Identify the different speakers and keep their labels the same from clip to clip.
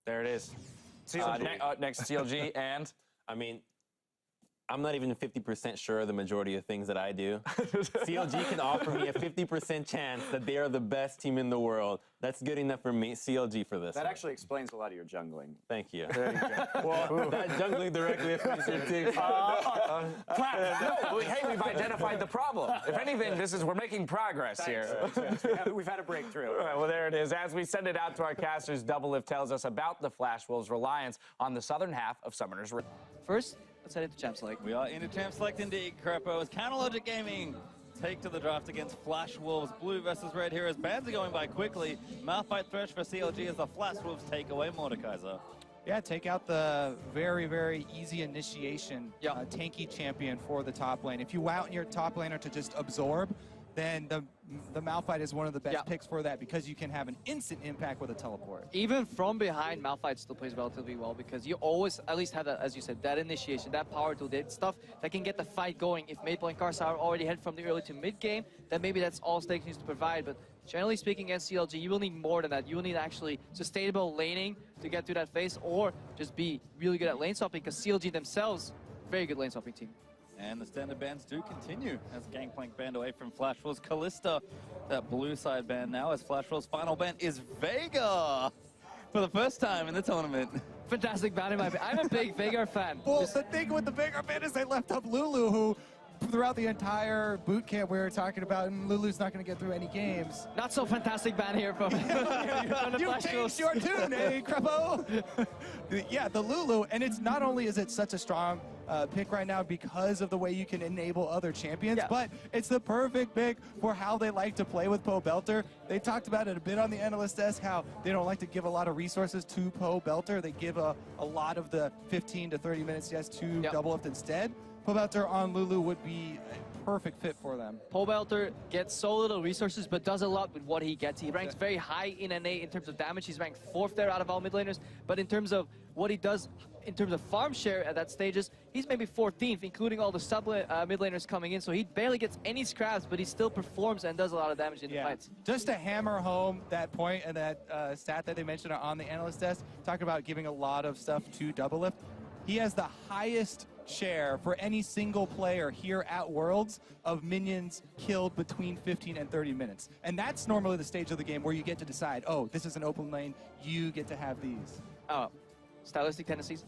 Speaker 1: There it is. Next CLG, and
Speaker 2: I mean, I'm not even 50% sure of the majority of things that I do. CLG can offer me a 50% chance that they are the best team in the world. That's good enough for me. CLG for this.
Speaker 3: That actually explains a lot of your jungling.
Speaker 2: Thank you.
Speaker 1: there you go.
Speaker 2: Well, that jungling directly affects your team.
Speaker 1: No, hey, we've identified the problem. If anything, we're making progress here.
Speaker 3: We've had a breakthrough.
Speaker 1: All right, well, there it is. As we send it out to our casters, Doublelift tells us about the Flash Wolves' reliance on the southern half of Summoner's Rift.
Speaker 4: First, let's head into Champ Select.
Speaker 5: We are into Champ Select indeed, Crepo. As Counterlogic Gaming take to the draft against Flash Wolves. Blue versus red here as bans are going by quickly. Malphite Thresh for CLG as the Flash Wolves take away Mordekaiser.
Speaker 6: Yeah, take out the very, very easy initiation tanky champion for the top lane. If you want your top laner to just absorb, then the Malphite is one of the best picks for that because you can have an instant impact with a teleport.
Speaker 4: Even from behind, Malphite still plays relatively well because you always at least have that, as you said, that initiation, that power tool, that stuff that can get the fight going. If Maple and Karsa are already head from the early to mid game, then maybe that's all Stakes needs to provide. But generally speaking, against CLG, you will need more than that. You will need actually sustainable laning to get through that phase, or just be really good at lane swapping because CLG themselves, very good lane swapping team.
Speaker 5: And the standard bans do continue as Gangplank banned away from Flash Wolves. Kalista, that blue side ban now, as Flash Wolves' final ban is Veigar for the first time in the tournament.
Speaker 4: Fantastic ban in my opinion. I'm a big Veigar fan.
Speaker 6: Well, the thing with the Veigar ban is they left up Lulu, who throughout the entire boot camp we were talking about, and Lulu's not going to get through any games.
Speaker 4: Not so fantastic ban here from, from the
Speaker 6: You
Speaker 4: Flash
Speaker 6: changed
Speaker 4: Wolves.
Speaker 6: your tune, eh, Crepo? Yeah, the Lulu, and it's not only is it such a strong pick right now because of the way you can enable other champions, but it's the perfect pick for how they like to play with Poe Belter. They talked about it a bit on the analyst desk, how they don't like to give a lot of resources to Poe Belter. They give a lot of the 15 to 30 minutes to Doublelift instead. Poe Belter on Lulu would be a perfect fit for them.
Speaker 4: Poe Belter gets so little resources, but does a lot with what he gets. He ranks very high in NA in terms of damage. He's ranked 4th there out of all mid laners. But in terms of what he does, in terms of farm share at that stages, he's maybe 14th, including all the sub mid laners coming in. So he barely gets any scraps, but he still performs and does a lot of damage in the fights.
Speaker 6: Just to hammer home that point and that stat that they mentioned on the analyst desk, talk about giving a lot of stuff to Doublelift. He has the highest share for any single player here at Worlds of minions killed between 15 and 30 minutes. And that's normally the stage of the game where you get to decide, oh, this is an open lane, you get to have these.
Speaker 4: Oh, stylistic tendencies.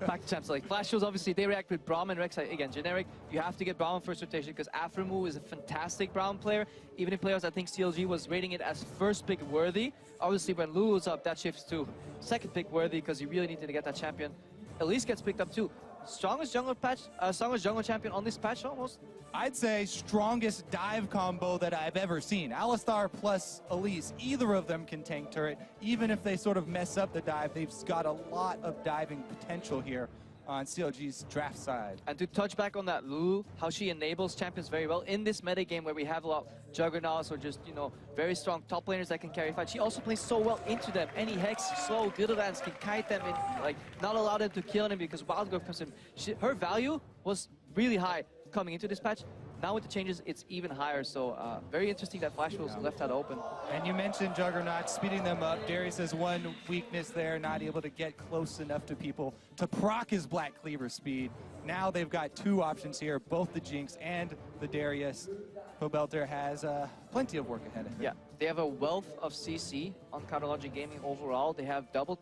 Speaker 4: Back to Champs League. Flash Wolves, obviously, they react with Braum and Rex. Again, generic. You have to get Braum first rotation because Aframu is a fantastic Braum player. Even in playoffs, I think CLG was rating it as first pick worthy. Obviously, when Lulu's up, that shifts to second pick worthy because you really need to get that champion. Elise gets picked up too. Strongest jungle champion on this patch almost?
Speaker 6: I'd say strongest dive combo that I've ever seen. Alistar plus Elise, either of them can tank turret. Even if they sort of mess up the dive, they've got a lot of diving potential here on CLG's draft side.
Speaker 4: And to touch back on that Lulu, how she enables champions very well in this meta game where we have a lot of juggernauts or just, you know, very strong top laners that can carry fight. She also plays so well into them. Any Hex, slow, Diddledance can kite them in, like, not allow them to kill them because Wild Growth comes in. Her value was really high coming into this patch. Now with the changes, it's even higher, so very interesting that Flash Wolves left that open.
Speaker 6: And you mentioned Juggernaut, speeding them up. Darius has one weakness there, not able to get close enough to people to proc his Black Cleaver speed. Now they've got two options here, both the Jinx and the Darius. Poe Belter has plenty of work ahead of him.
Speaker 4: Yeah, they have a wealth of CC on Counterlogic Gaming overall. They have double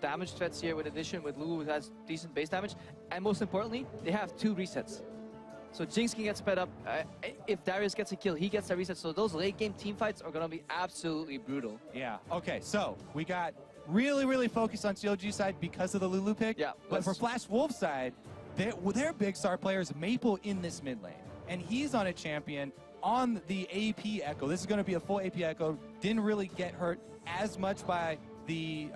Speaker 4: damage threats here with addition with Lulu, who has decent base damage. And most importantly, they have 2 resets. So Jinx can get sped up. If Darius gets a kill, he gets a reset. So those late game team fights are going to be absolutely brutal.
Speaker 6: Yeah. Okay, so we got really focused on CLG side because of the Lulu pick.
Speaker 4: Yeah.
Speaker 6: But for Flash Wolf side, their big star player is Maple in this mid lane. And he's on a champion on the AP Echo. This is going to be a full AP Echo. Didn't really get hurt as much by the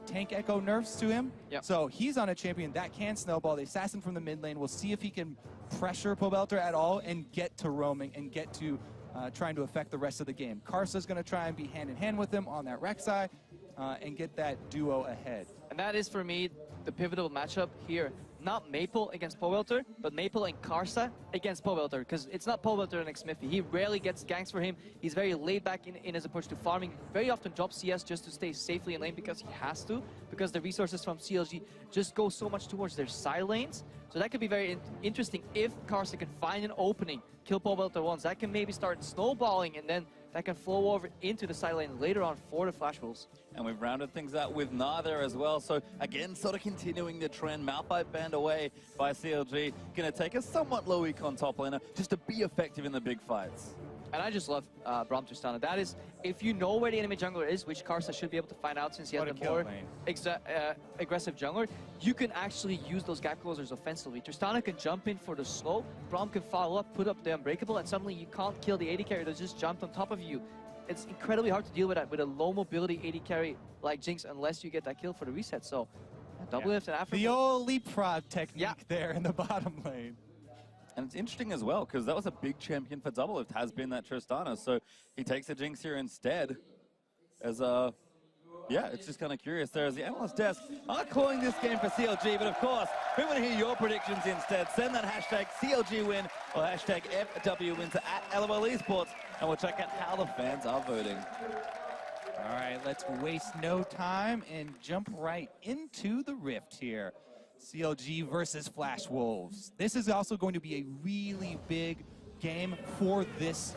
Speaker 6: tank Echo nerfs to him.
Speaker 4: Yep.
Speaker 6: So he's on a champion that can snowball. The assassin from the mid lane. We'll see if he can pressure Poe Belter at all and get to roaming and get to trying to affect the rest of the game. Karsa's going to try and be hand in hand with him on that Rek'Sai and get that duo ahead.
Speaker 4: And that is, for me, the pivotal matchup here. not Maple against Powelter, but Maple and Karsa against Powelter, because it's not Powelter and Smithy. He rarely gets ganks for him. He's very laid back in his approach to farming. Very often drops CS just to stay safely in lane because he has to, because the resources from CLG just go so much towards their side lanes. So that could be very interesting if Karsa can find an opening, kill Powelter once. That can maybe start snowballing, and then that can flow over into the side lane later on for the Flash Wolves.
Speaker 5: And we've rounded things out with Nada as well. So again, sort of continuing the trend. Malphite banned away by CLG. Going to take a somewhat low econ top laner just to be effective in the big fights.
Speaker 4: And I just love Braum Tristana. That is, if you know where the enemy jungler is, which Karsa should be able to find out since he has the more aggressive jungler, you can actually use those gap closers offensively. Tristana can jump in for the slow, Braum can follow up, put up the Unbreakable, and suddenly you can't kill the AD carry that just jumped on top of you. It's incredibly hard to deal with that with a low mobility AD carry like Jinx unless you get that kill for the reset. So, double lift and after.
Speaker 6: The old leapfrog technique there in the bottom lane.
Speaker 5: And it's interesting as well, because that was a big champion for Double Lift, has been that Tristana. So he takes a Jinx here instead. As yeah, it's just kind of curious there as the analyst desk are calling this game for CLG. But of course, we want to hear your predictions instead. Send that hashtag CLG win or hashtag FW win to @LOL Esports, and we'll check out how the fans are voting.
Speaker 6: All right, let's waste no time and jump right into the rift here. CLG versus Flash Wolves. This is also going to be a really big game for this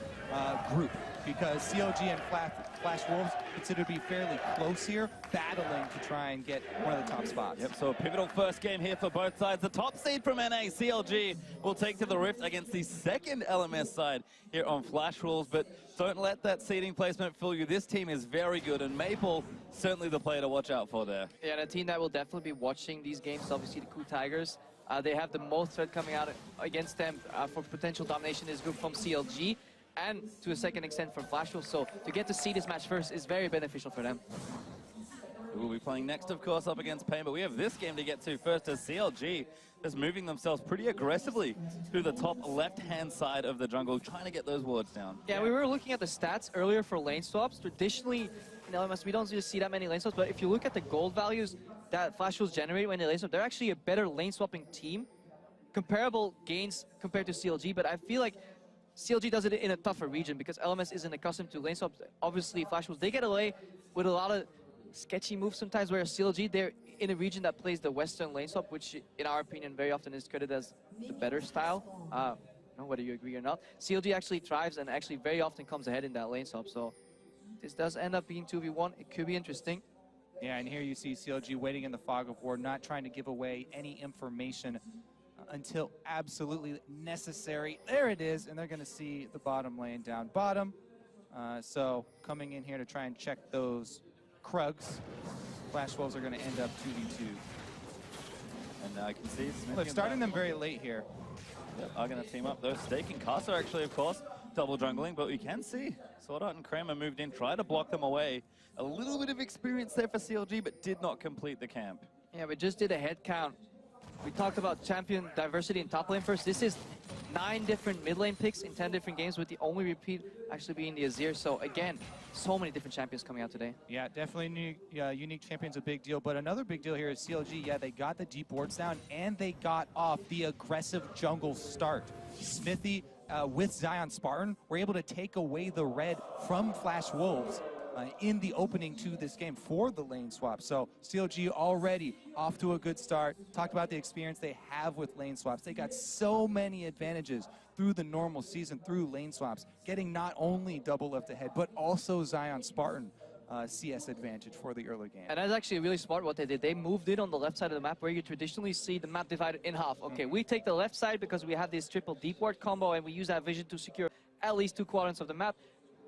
Speaker 6: group because CLG and Flash Wolves consider to be fairly close here, battling to try and get one of the top spots.
Speaker 5: Yep, so a pivotal first game here for both sides. The top seed from NA, CLG, will take to the Rift against the second LMS side here on Flash Wolves, but don't let that seeding placement fool you. This team is very good, and Maple, certainly the player to watch out for there.
Speaker 4: Yeah, and a team that will definitely be watching these games, obviously the Cool Tigers. They have the most threat coming out against them for potential domination in this group from CLG, and to a second extent from Flash Wolves. So to get to see this match first is very beneficial for them.
Speaker 5: We'll be playing next, of course, up against Pain, but we have this game to get to first as CLG is moving themselves pretty aggressively to the top left-hand side of the jungle, trying to get those wards down.
Speaker 4: Yeah, we were looking at the stats earlier for lane swaps. Traditionally, in LMS, we don't really see that many lane swaps, but if you look at the gold values that Flash Wolves generate when they lane swap, they're actually a better lane swapping team. Comparable gains compared to CLG, but I feel like CLG does it in a tougher region because LMS isn't accustomed to lane swaps. Obviously, Flash Wolves, they get away with a lot of sketchy moves sometimes, whereas CLG, they're in a region that plays the Western lane swap, which in our opinion very often is credited as the better style. Whether you agree or not. CLG actually thrives and actually very often comes ahead in that lane swap, so this does end up being 2v1. It could be interesting.
Speaker 6: Yeah, and here you see CLG waiting in the fog of war, not trying to give away any information until absolutely necessary. There it is, and they're going to see the bottom lane down bottom. So coming in here to try and check those Krugs. Flash Wolves are going to end up 2v2.
Speaker 5: And I can see Smith.
Speaker 6: They're starting them very late here.
Speaker 5: Yep, are going to team up. They're staking Casa actually, of course, double jungling, but we can see Sword Art and Kramer moved in, try to block them away. A little bit of experience there for CLG, but did not complete the camp.
Speaker 4: Yeah, we just did a head count. We talked about champion diversity in top lane first. This is 9 different mid lane picks in 10 different games, with the only repeat actually being the Azir. So again, so many different champions coming out today.
Speaker 6: Yeah, definitely unique champion's a big deal, but another big deal here is CLG. Yeah, they got the deep wards down and they got off the aggressive jungle start. Smithy with Zion Spartan were able to take away the red from Flash Wolves in the opening to this game for the lane swap. So CLG already off to a good start. Talked about the experience they have with lane swaps. They got so many advantages through the normal season, through lane swaps, getting not only double lift ahead, but also Zion Spartan CS advantage for the early game.
Speaker 4: And that's actually really smart what they did. They moved in on the left side of the map where you traditionally see the map divided in half. Okay, we take the left side because we have this triple deep ward combo and we use that vision to secure at least 2 quadrants of the map.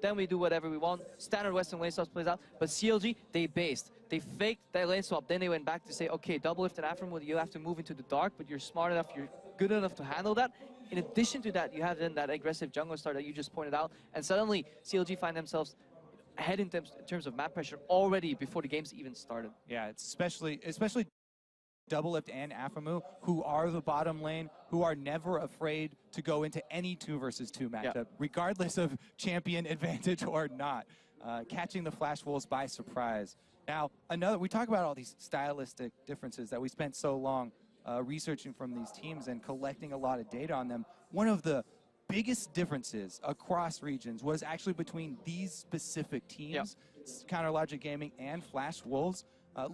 Speaker 4: Then we do whatever we want. Standard Western lane swaps plays out. But CLG, they based. They faked that lane swap. Then they went back to say, okay, double lift and aftermoon, you have to move into the dark, but you're smart enough, you're good enough to handle that. In addition to that, you have then that aggressive jungle start that you just pointed out. And suddenly, CLG find themselves ahead in terms of map pressure already before the game's even started.
Speaker 6: Yeah, it's especially Double Lift and Aphromoo, who are the bottom lane, who are never afraid to go into any 2 versus 2 matchup, regardless of champion advantage or not, catching the Flash Wolves by surprise. Now, we talk about all these stylistic differences that we spent so long researching from these teams and collecting a lot of data on them, one of the biggest differences across regions was actually between these specific teams, Counter Logic Gaming and Flash Wolves.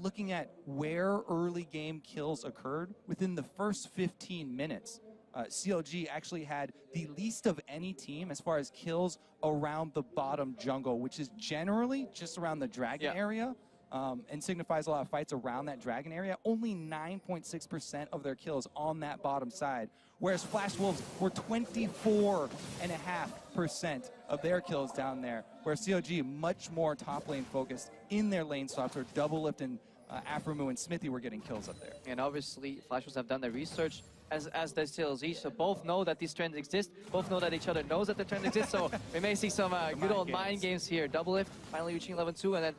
Speaker 6: Looking at where early game kills occurred within the first 15 minutes. CLG actually had the least of any team as far as kills around the bottom jungle, which is generally just around the dragon area, and signifies a lot of fights around that dragon area. Only 9.6% of their kills on that bottom side, whereas Flash Wolves were 24.5% of their kills down there, where CLG much more top lane focused in their lane swaps, where Double Lift and Aframu and Smithy were getting kills up there.
Speaker 4: And obviously, Flash Wolves have done their research, as does CLG, so both know that these trends exist, both know that each other knows that the trend exists, so we may see some good old mind games here. Double Lift finally reaching level 2, and then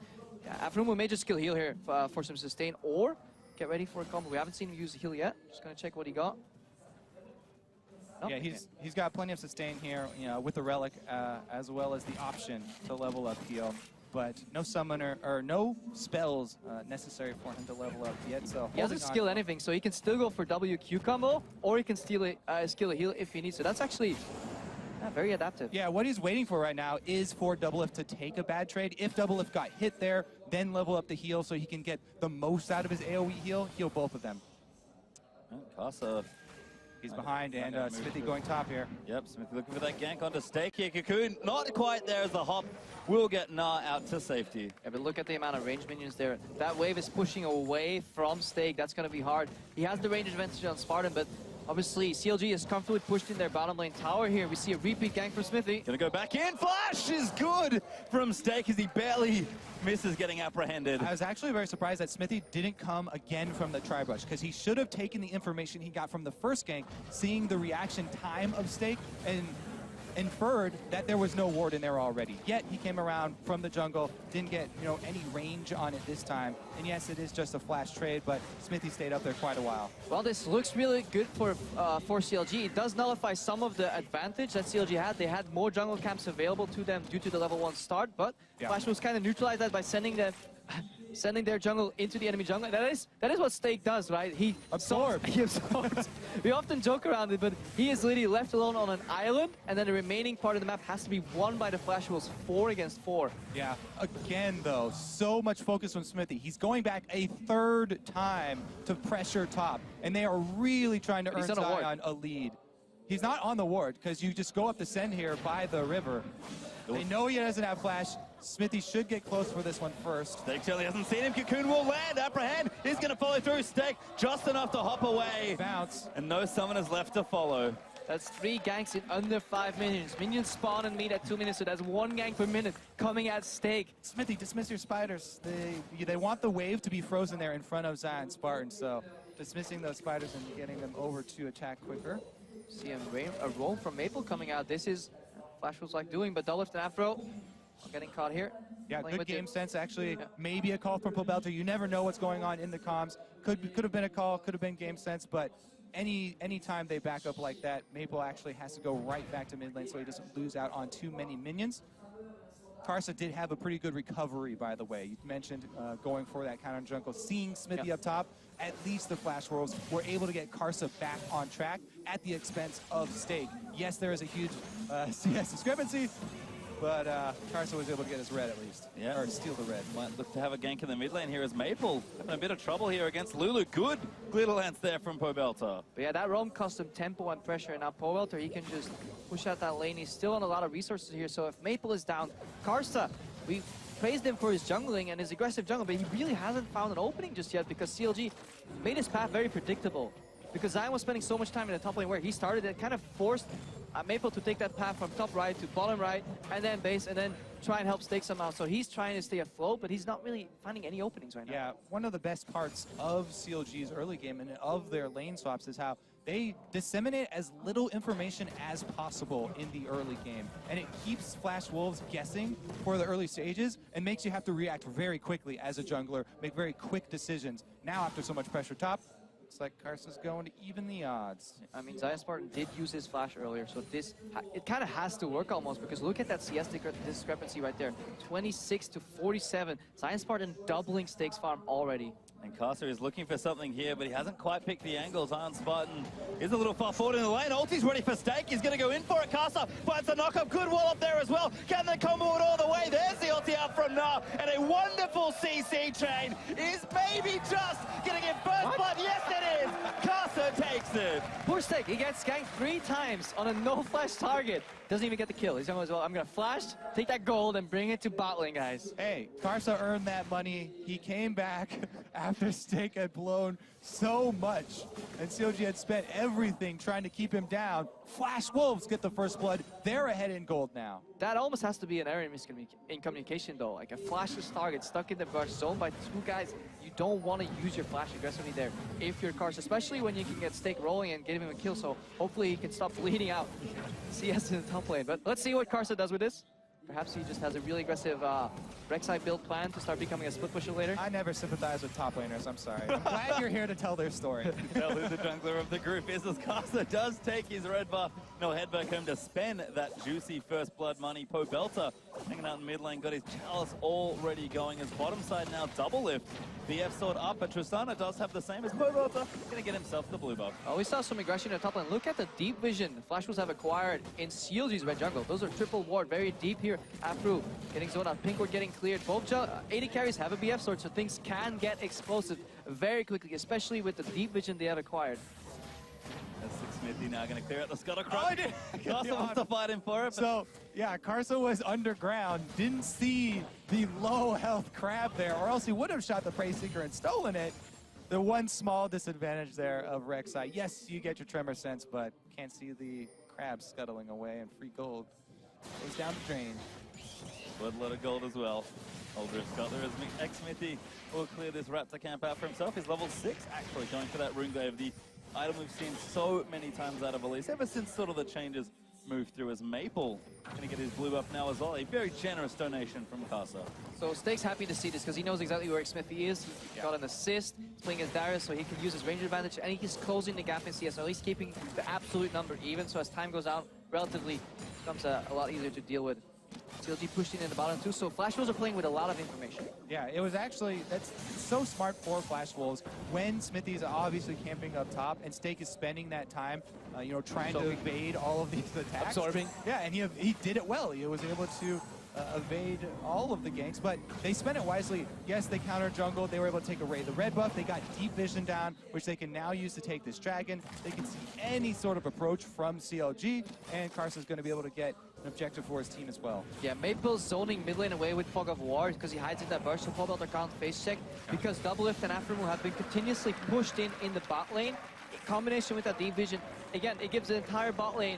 Speaker 4: Aframu may just skill heal here for some sustain, or get ready for a combo. We haven't seen him use the heal yet. Just gonna check what he got.
Speaker 6: Yeah, he's got plenty of sustain here, you know, with the relic, as well as the option to level up heal. But no summoner or no spells necessary for him to level up yet. So
Speaker 4: he hasn't skilled anything, so he can still go for WQ combo, or he can skill a heal if he needs to. That's actually very adaptive.
Speaker 6: Yeah, what he's waiting for right now is for Double Lift to take a bad trade. If Double Lift got hit there, then level up the heal so he can get the most out of his AoE heal both of them.
Speaker 5: Karsa.
Speaker 6: He's behind, and Smithy going top here.
Speaker 5: Yep, Smithy looking for that gank onto Stake here. Cocoon not quite there as the hop will get Nah out to safety.
Speaker 4: Yeah, but look at the amount of range minions there. That wave is pushing away from Stake. That's going to be hard. He has the range advantage on Spartan, but obviously CLG is comfortably pushed in their bottom lane tower here. We see a repeat gank from Smithy.
Speaker 5: Gonna go back in. Flash is good from Stake as he barely misses getting apprehended.
Speaker 6: I was actually very surprised that Smithy didn't come again from the tri-brush, because he should have taken the information he got from the first gank, seeing the reaction time of Stake, and inferred that there was no ward in there already. Yet he came around from the jungle, didn't get any range on it this time. And yes, it is just a flash trade, but Smithy stayed up there quite a while.
Speaker 4: Well, this looks really good for CLG. It does nullify some of the advantage that CLG had. They had more jungle camps available to them due to the level 1 start, but Flash was kind of neutralized that by sending their jungle into the enemy jungle. That is what Stake does, right? He absorbs. We often joke around it, but he is literally left alone on an island, and then the remaining part of the map has to be won by the Flash Wolves 4 against 4.
Speaker 6: Yeah, again though, so much focus on Smithy. He's going back a third time to pressure top, and they are really trying to earn Zion a lead. He's not on the ward, because you just go up the send here by the river. They know he doesn't have flash. Smithy should get close for this one first.
Speaker 5: Stake certainly hasn't seen him. Cocoon will land. Apprehend. He's going to follow through. Stake just enough to hop away.
Speaker 6: Bounce.
Speaker 5: And no summoners left to follow.
Speaker 4: That's 3 ganks in under 5 minutes. Minions spawn and meet at 2 minutes, so that's 1 gank per minute coming at Stake.
Speaker 6: Smithy, dismiss your spiders. They want the wave to be frozen there in front of Zion Spartan, so dismissing those spiders and getting them over to attack quicker.
Speaker 4: See a roam from Maple coming out. This is Flash was like doing, but Double Lift and Afro getting caught here.
Speaker 6: Yeah, good game sense actually. Maybe a call from Pobelter. You never know what's going on in the comms. Could have been a call, could have been game sense, but any time they back up like that, Maple actually has to go right back to mid lane so he doesn't lose out on too many minions. Karsa did have a pretty good recovery, by the way. You mentioned going for that counter jungle, seeing Smithy up top. At least the Flash Wolves were able to get Karsa back on track at the expense of Stake. Yes, there is a huge CS discrepancy, but Karsa was able to get his red at least.
Speaker 5: Yeah.
Speaker 6: Or steal the red.
Speaker 5: Might look to have a gank in the mid lane here as Maple having a bit of trouble here against Lulu. Good glitter lance there from Pobelter.
Speaker 4: But yeah, that roam cost him tempo and pressure, and now Pobelter, he can just push out that lane. He's still on a lot of resources here, so if Maple is down, Karsa, we praised him for his jungling and his aggressive jungle, but he really hasn't found an opening just yet because CLG made his path very predictable. Because Zion was spending so much time in the top lane where he started, it kind of forced Maple to take that path from top right to bottom right, and then base, and then try and help Stake somehow. So he's trying to stay afloat, but he's not really finding any openings right now.
Speaker 6: Yeah, one of the best parts of CLG's early game and of their lane swaps is how they disseminate as little information as possible in the early game. And it keeps Flash Wolves guessing for the early stages and makes you have to react very quickly as a jungler, make very quick decisions. Now, after so much pressure top, Looks like Karsa's going to even the odds.
Speaker 4: I mean, Zion Spartan did use his flash earlier, so this, it kind of has to work almost, because look at that CS discrepancy right there. 26 to 47. Zion Spartan doubling stakes farm already.
Speaker 5: And Karsa is looking for something here, but he hasn't quite picked the angles. Zion Spartan is a little far forward in the lane. Ulti's ready for stake. He's going to go in for it. Karsa finds the knock-up. Good wall up there as well. Can they combo it all the way? There's the ulti out from Nah. And a wonderful CC train is maybe just going to get first blood. Yes, it is. Karsa takes it.
Speaker 4: Poor Stake, he gets skanked 3 times on a no-flash target. Doesn't even get the kill. He's going as well, I'm going to flash, take that gold, and bring it to bot lane, guys.
Speaker 6: Hey, Karsa earned that money. He came back after Stake had blown so much, and CLG had spent everything trying to keep him down. Flash Wolves get the first blood. They're ahead in gold now.
Speaker 4: That almost has to be an error in communication, though. Like a flashless target stuck in the brush, zone by 2 guys. You don't want to use your flash aggressively there if you're Karsa, especially when you can get Stake rolling and get him a kill. So hopefully he can stop bleeding out CS in the top lane. But let's see what Karsa does with this. Perhaps he just has a really aggressive Rek'Sai build plan to start becoming a split pusher later.
Speaker 6: I never sympathize with top laners, I'm sorry. I'm glad you're here to tell their story.
Speaker 5: Tell who the jungler of the group is, as Karsa does take his red buff. He'll head back home to spend that juicy first blood money. Po Belter hanging out in mid lane, got his chalice already going. As bottom side now double lift. BF sword up, but Tristana does have the same as Po Belter. Gonna get himself the blue buff.
Speaker 4: Oh, we saw some aggression in the top lane. Look at the deep vision the Flash Wolves have acquired in CLG's red jungle. Those are triple ward, very deep here. Afro getting zoned out, pink ward getting cleared. Both AD carries have a BF sword, so things can get explosive very quickly, especially with the deep vision they have acquired.
Speaker 5: That's Smithy now going to clear out the scuttlecraft. Karsa wants to fight him for it.
Speaker 6: So, yeah, Karsa was underground, didn't see the low health crab there, or else he would have shot the Prey Seeker and stolen it. The one small disadvantage there of Rek'Sai. Yes, you get your tremor sense, but can't see the crab scuttling away, and free gold goes down the drain.
Speaker 5: Blood lot of gold as well. Older Scuttler as X-Smithy will clear this Raptor camp out for himself. He's level 6, actually, going for that Rune Glaive, the item we've seen so many times out of Elise, ever since sort of the changes moved through, as Maple going to get his blue buff now as well. A very generous donation from Karsa.
Speaker 4: So Stake's happy to see this because he knows exactly where Smithy is. He got an assist, he's playing as Darius, so he can use his range advantage, and he's closing the gap in CS, or at least keeping the absolute number even, so as time goes out, relatively becomes a lot easier to deal with. CLG pushed in the bottom too, so Flash Wolves are playing with a lot of information.
Speaker 6: Yeah, it was actually, that's so smart for Flash Wolves when Smithy's obviously camping up top and Stake is spending that time, you know, trying to evade all of these attacks.
Speaker 4: Absorbing.
Speaker 6: Yeah, and he did it well. He was able to evade all of the ganks, but they spent it wisely. Yes, they counter jungle. They were able to take away the red buff. They got deep vision down, which they can now use to take this dragon. They can see any sort of approach from CLG, and Karsa's going to be able to get an objective for his team as well.
Speaker 4: Yeah, Maple's zoning mid lane away with Fog of War because he hides in that burst, so Pobelter can't face check because Double Lift and Aftermoon have been continuously pushed in the bot lane. In combination with that deep vision, again, it gives the entire bot lane,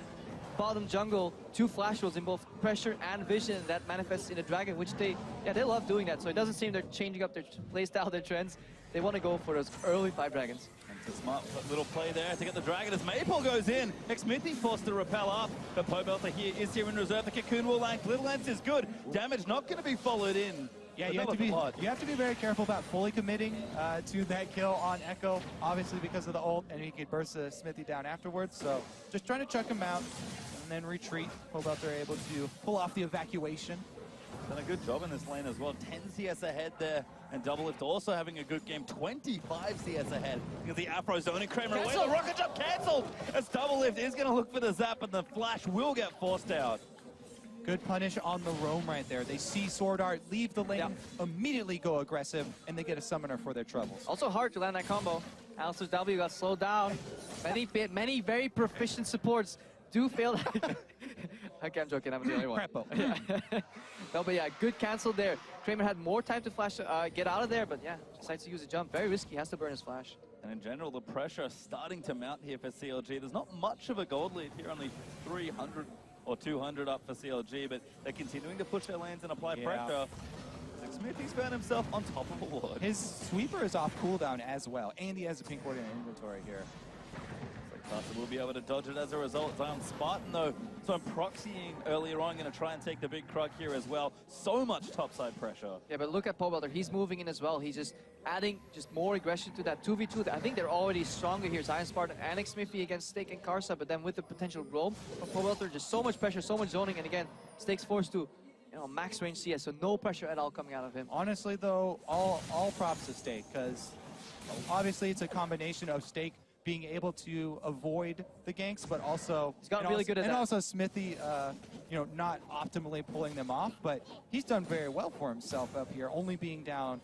Speaker 4: bottom jungle, 2 Flash Wolves in both pressure and vision that manifests in a dragon, which they love doing that. So it doesn't seem they're changing up their playstyle, their trends. They want to go for those early 5 dragons.
Speaker 5: It's a smart little play there to get the dragon as Maple goes in. X-Smithy forced to repel up. The Pobelter here is here in reserve. The Cocoon Wall length. Little Lens is good. Damage not going to be followed in.
Speaker 6: Yeah, you have to be very careful about fully committing to that kill on Echo, obviously because of the ult, and he could burst Smithy down afterwards. So just trying to chuck him out and then retreat. Pobelter able to pull off the evacuation.
Speaker 5: Done a good job in this lane as well. 10 CS ahead there. And Double Lift also having a good game. 25 CS ahead. Because the Afro zoning Kramer away. The rocket jump cancelled. As Double Lift is going to look for the zap, and the flash will get forced out.
Speaker 6: Good punish on the roam right there. They see Sword Art, leave the lane, immediately go aggressive, and they get a summoner for their troubles.
Speaker 4: Also hard to land that combo. Alistair's W got slowed down. Many very proficient supports do fail. Okay, I'm joking. I'm the only one.
Speaker 6: Prepo.
Speaker 4: No, but yeah, good cancel there. Kramer had more time to flash, get out of there, but yeah, decides to use a jump. Very risky. Has to burn his flash.
Speaker 5: And in general, the pressure starting to mount here for CLG. There's not much of a gold lead here, only 300 or 200 up for CLG, but they're continuing to push their lanes and apply pressure. Smithy's found himself on top of a ward.
Speaker 6: His sweeper is off cooldown as well, and he has a pink ward in inventory here.
Speaker 5: Carson will be able to dodge it as a result. Zion Spartan, though, so I'm proxying earlier on, going to try and take the big Krug here as well. So much topside pressure.
Speaker 4: Yeah, but look at Pobelter. He's moving in as well. He's just adding just more aggression to that 2v2. I think they're already stronger here. Zion Spartan and Xmithy against Steak and Karsa, but then with the potential roam from Pobelter, just so much pressure, so much zoning, and again, Steak's forced to, max range CS, so no pressure at all coming out of him.
Speaker 6: Honestly, though, all props to Steak, because obviously it's a combination of Steak being able to avoid the ganks, but also
Speaker 4: he's gotten really good at that.
Speaker 6: And also Smithy, not optimally pulling them off, but he's done very well for himself up here, only being down,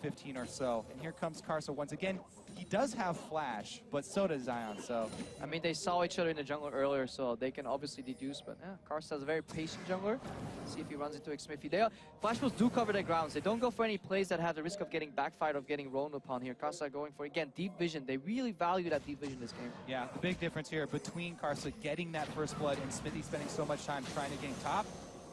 Speaker 6: 15 or so. And here comes Karsa once again. He does have flash, but so does Zion. So
Speaker 4: I mean, they saw each other in the jungle earlier, so they can obviously deduce. But yeah, Karsa is a very patient jungler. Let's see if he runs into Xmithy. Flash Wolves do cover their grounds. They don't go for any plays that have the risk of getting backfired, of getting roamed upon here. Karsa going for, again, deep vision. They really value that deep vision this game.
Speaker 6: yeah, the big difference here between Karsa getting that first blood and Smithy spending so much time trying to gain top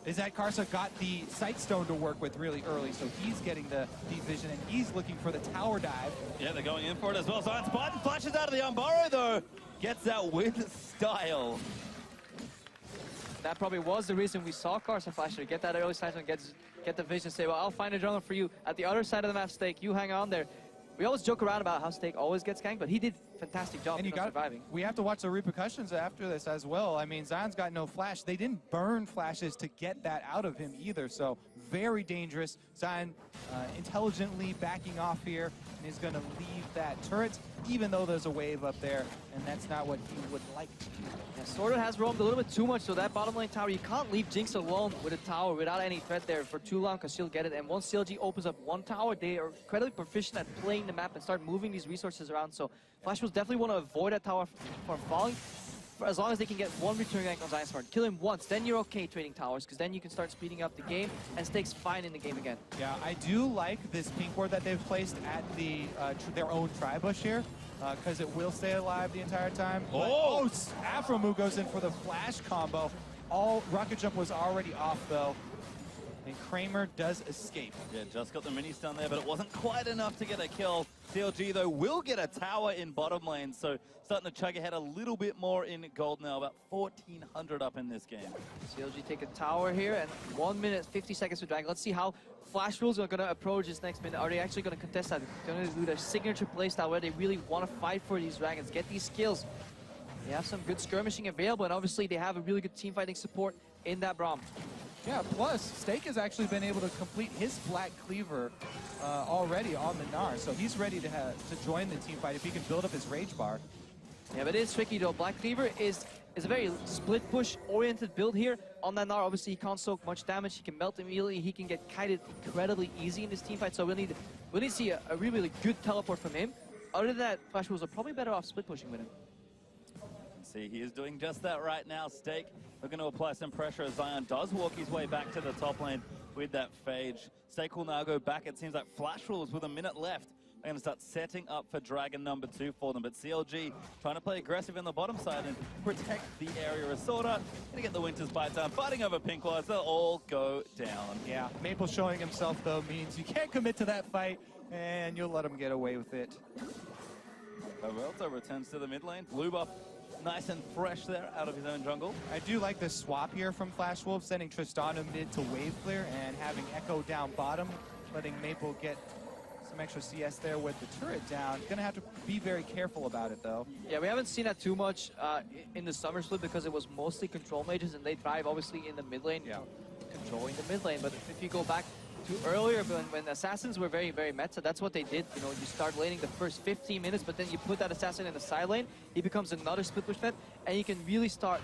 Speaker 6: is that Karsa got the Sight Stone to work with really early, so he's getting the deep vision, and he's looking for the tower dive.
Speaker 5: Yeah, they're going in for it as well. Zion Spartan flashes out of the Umbaro, though. Gets out with style.
Speaker 4: That probably was the reason we saw Karsa flash there. Get that early Sight Stone, get the vision, say, well, I'll find a jungler for you. At the other side of the map, Steak, you hang on there. We always joke around about how Steak always gets ganked, but he did a fantastic job surviving.
Speaker 6: We have to watch the repercussions after this as well. I mean, Zion's got no flash. They didn't burn flashes to get that out of him either, so very dangerous. Zion intelligently backing off here and is going to leave that turret, even though there's a wave up there, and that's not what he would like to do.
Speaker 4: Yeah, Sorter has roamed a little bit too much, so that bottom lane tower, you can't leave Jinx alone with a tower without any threat there for too long, because she'll get it. And once CLG opens up one tower, they are incredibly proficient at playing the map and start moving these resources around. So Flash will definitely want to avoid that tower from falling, for as long as they can get one return gank on Zion Spartan. Kill him once, then you're okay trading towers, because then you can start speeding up the game, and Steak's fine in the game again.
Speaker 6: Yeah, I do like this pink ward that they've placed at the their own tri-bush here, because it will stay alive the entire time.
Speaker 5: Oh!
Speaker 6: Afromu goes in for the flash combo. Rocket Jump was already off, though. And Kramer does escape.
Speaker 5: Yeah, just got the mini stun there, but it wasn't quite enough to get a kill. CLG, though, will get a tower in bottom lane, so starting to chug ahead a little bit more in gold now, about 1,400 up in this game.
Speaker 4: CLG take a tower here, and 1 minute, 50 seconds to drag. Let's see how Flash Wolves are going to approach this next minute. Are they actually going to contest that? They're going to do their signature playstyle where they really want to fight for these dragons, get these kills. They have some good skirmishing available, and obviously they have a really good team fighting support in that Braum.
Speaker 6: Yeah, plus, Steak has actually been able to complete his Black Cleaver already on the Gnar, so he's ready to join the team fight if he can build up his Rage Bar.
Speaker 4: Yeah, but it is tricky though. Black Cleaver is a very split push oriented build here on that Gnar. Obviously, he can't soak much damage. He can melt immediately. He can get kited incredibly easy in this team fight, so we'll need to see a really good teleport from him. Other than that, Flash Wolves are probably better off split pushing with him.
Speaker 5: See, he is doing just that right now. Steak looking to apply some pressure as Zion does walk his way back to the top lane with that Phage. Steak will now go back. It seems like Flash Wolves with a minute left are going to start setting up for Dragon number 2 for them. But CLG trying to play aggressive in the bottom side and protect the area of Sorta. Going to get the Winter's Bite down, fighting over pink wards. They'll all go down.
Speaker 6: Yeah, Maple showing himself, though, means you can't commit to that fight, and you'll let him get away with it.
Speaker 5: Pobelter returns to the mid lane. Blue buff nice and fresh there out of his own jungle.
Speaker 6: I do like this swap here from Flash Wolf, sending Tristana mid to wave clear and having Echo down bottom, letting Maple get some extra CS there with the turret down. Gonna have to be very careful about it, though.
Speaker 4: Yeah, we haven't seen that too much in the summer split because it was mostly control mages and they thrive obviously in the mid lane, controlling the mid lane. But if you go back to earlier when assassins were very, very meta, that's what they did. You know, you start laning the first 15 minutes, but then you put that assassin in the side lane, he becomes another split push threat, and you can really start,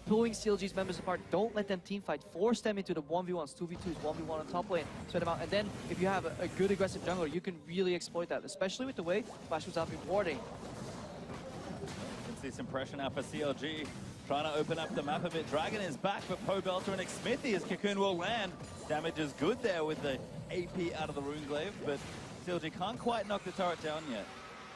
Speaker 4: pulling CLG's members apart. Don't let them team fight. Force them into the 1v1s, 2v2s, 1v1 on top lane. Spread them out. And then if you have a good aggressive jungler, you can really exploit that, especially with the way Flash was out rewarding.
Speaker 5: You can see some pressure now for CLG. Trying to open up the map a bit. Dragon is back, but Pobelter and Xmithy, his Cocoon will land. Damage is good there with the AP out of the Runeglaive, but CLG can't quite knock the turret down yet.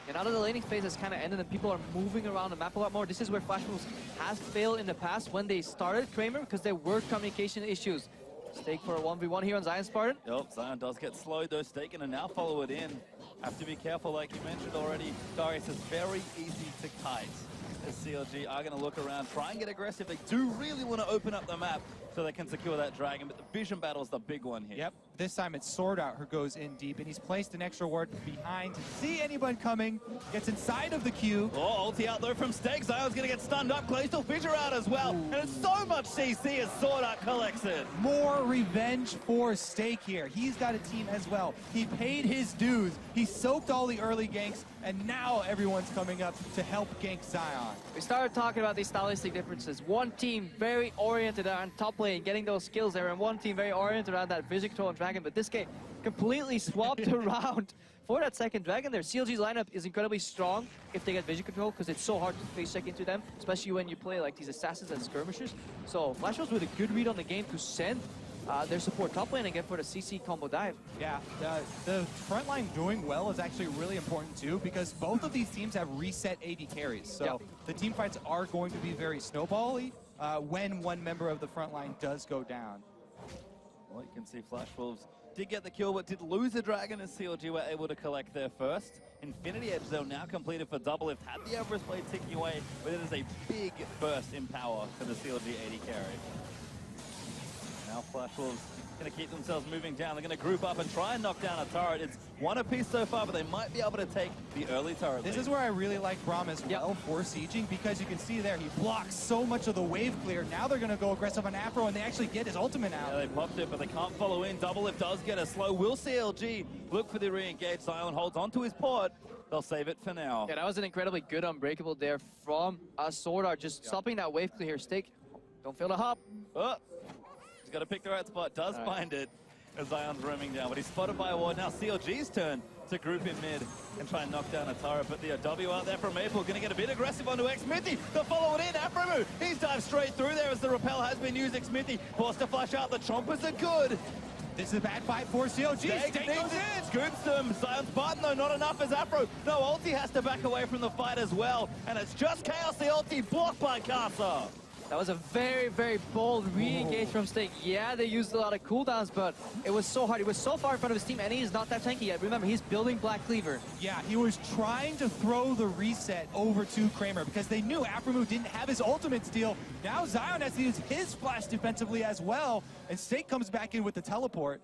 Speaker 4: And now that the laning phase has kind of ended and people are moving around the map a lot more, this is where Flash Wolves has failed in the past when they started Kramer because there were communication issues. Steak for a 1v1 here on Zion Spartan.
Speaker 5: Yep, Zion does get slowed though. Steak and now follow it in. have to be careful, like you mentioned already. Darius is very easy to kite. As CLG are going to look around, try and get aggressive. They do really want to open up the map so they can secure that dragon, but the vision battle is the big one here.
Speaker 6: Yep, this time it's Sword Out who goes in deep, and he's placed an extra ward behind to see anyone coming, gets inside of the queue.
Speaker 5: Oh, ulti out though from Stake. Zion's going to get stunned up. Glacial Fissure out as well. And it's so much CC as Sword Out collects it.
Speaker 6: More revenge for Stake here. He's got a team as well. He paid his dues. He soaked all the early ganks, and now everyone's coming up to help gank Zion.
Speaker 4: We started talking about these stylistic differences. One team very oriented on top lane, getting those skills there, and one team very oriented around that vision control and dragon, but this game completely swapped around for that second dragon there. CLG's lineup is incredibly strong if they get vision control, because it's so hard to face check into them, especially when you play like these assassins and skirmishers. So Flash was with a good read on the game to send their support top lane again for the CC combo dive.
Speaker 6: Yeah, the front line doing well is actually really important too, because both of these teams have reset AD carries. So the team fights are going to be very snowbally when one member of the front line does go down.
Speaker 5: Well, you can see Flash Wolves did get the kill, but did lose a dragon as CLG were able to collect their first. Infinity Edge, though, now completed for Double Lift. Had the Everest Blade ticking away, but it is a big burst in power for the CLG AD carry. Now Flash Wolves going to keep themselves moving down. They're going to group up and try and knock down a turret. It's one apiece so far, but they might be able to take the early turret
Speaker 6: This
Speaker 5: lead.
Speaker 6: is where I really like Braum as well for sieging, because you can see there he blocks so much of the wave clear. Now they're going to go aggressive on Afro, and they actually get his ultimate out.
Speaker 5: Yeah, they popped it, but they can't follow in. Double Lift does get a slow. Will CLG look for the re-engage? Zion holds onto his port. They'll save it for now.
Speaker 4: Yeah, that was an incredibly good unbreakable there from Sword Art, just stopping that wave clear here. Stake, don't feel the hop.
Speaker 5: Oh, he's got to pick the right spot. Does find it as Zion's roaming down, but he's spotted by a ward. Now CLG's turn to group in mid and try and knock down a turret, but the W out there from Maple going to get a bit aggressive onto Xmithy. They'll follow it in. Afromu, he's dived straight through there as the repel has been used. Xmithy forced to flash out. The chompers are good.
Speaker 6: This is a bad fight for CLG. Stake goes in.
Speaker 5: Scoops them. Zion's button though, not enough as Afro. No, ulti has to back away from the fight as well, and it's just Chaos the ulti blocked by Casa.
Speaker 4: That was a very, very bold re-engage from Stake. Yeah, they used a lot of cooldowns, but it was so hard. He was so far in front of his team, and he is not that tanky yet. Remember, he's building Black Cleaver.
Speaker 6: Yeah, he was trying to throw the reset over to Kramer because they knew Afromu didn't have his ultimate steal. Now Zion has to use his flash defensively as well, and Stake comes back in with the teleport.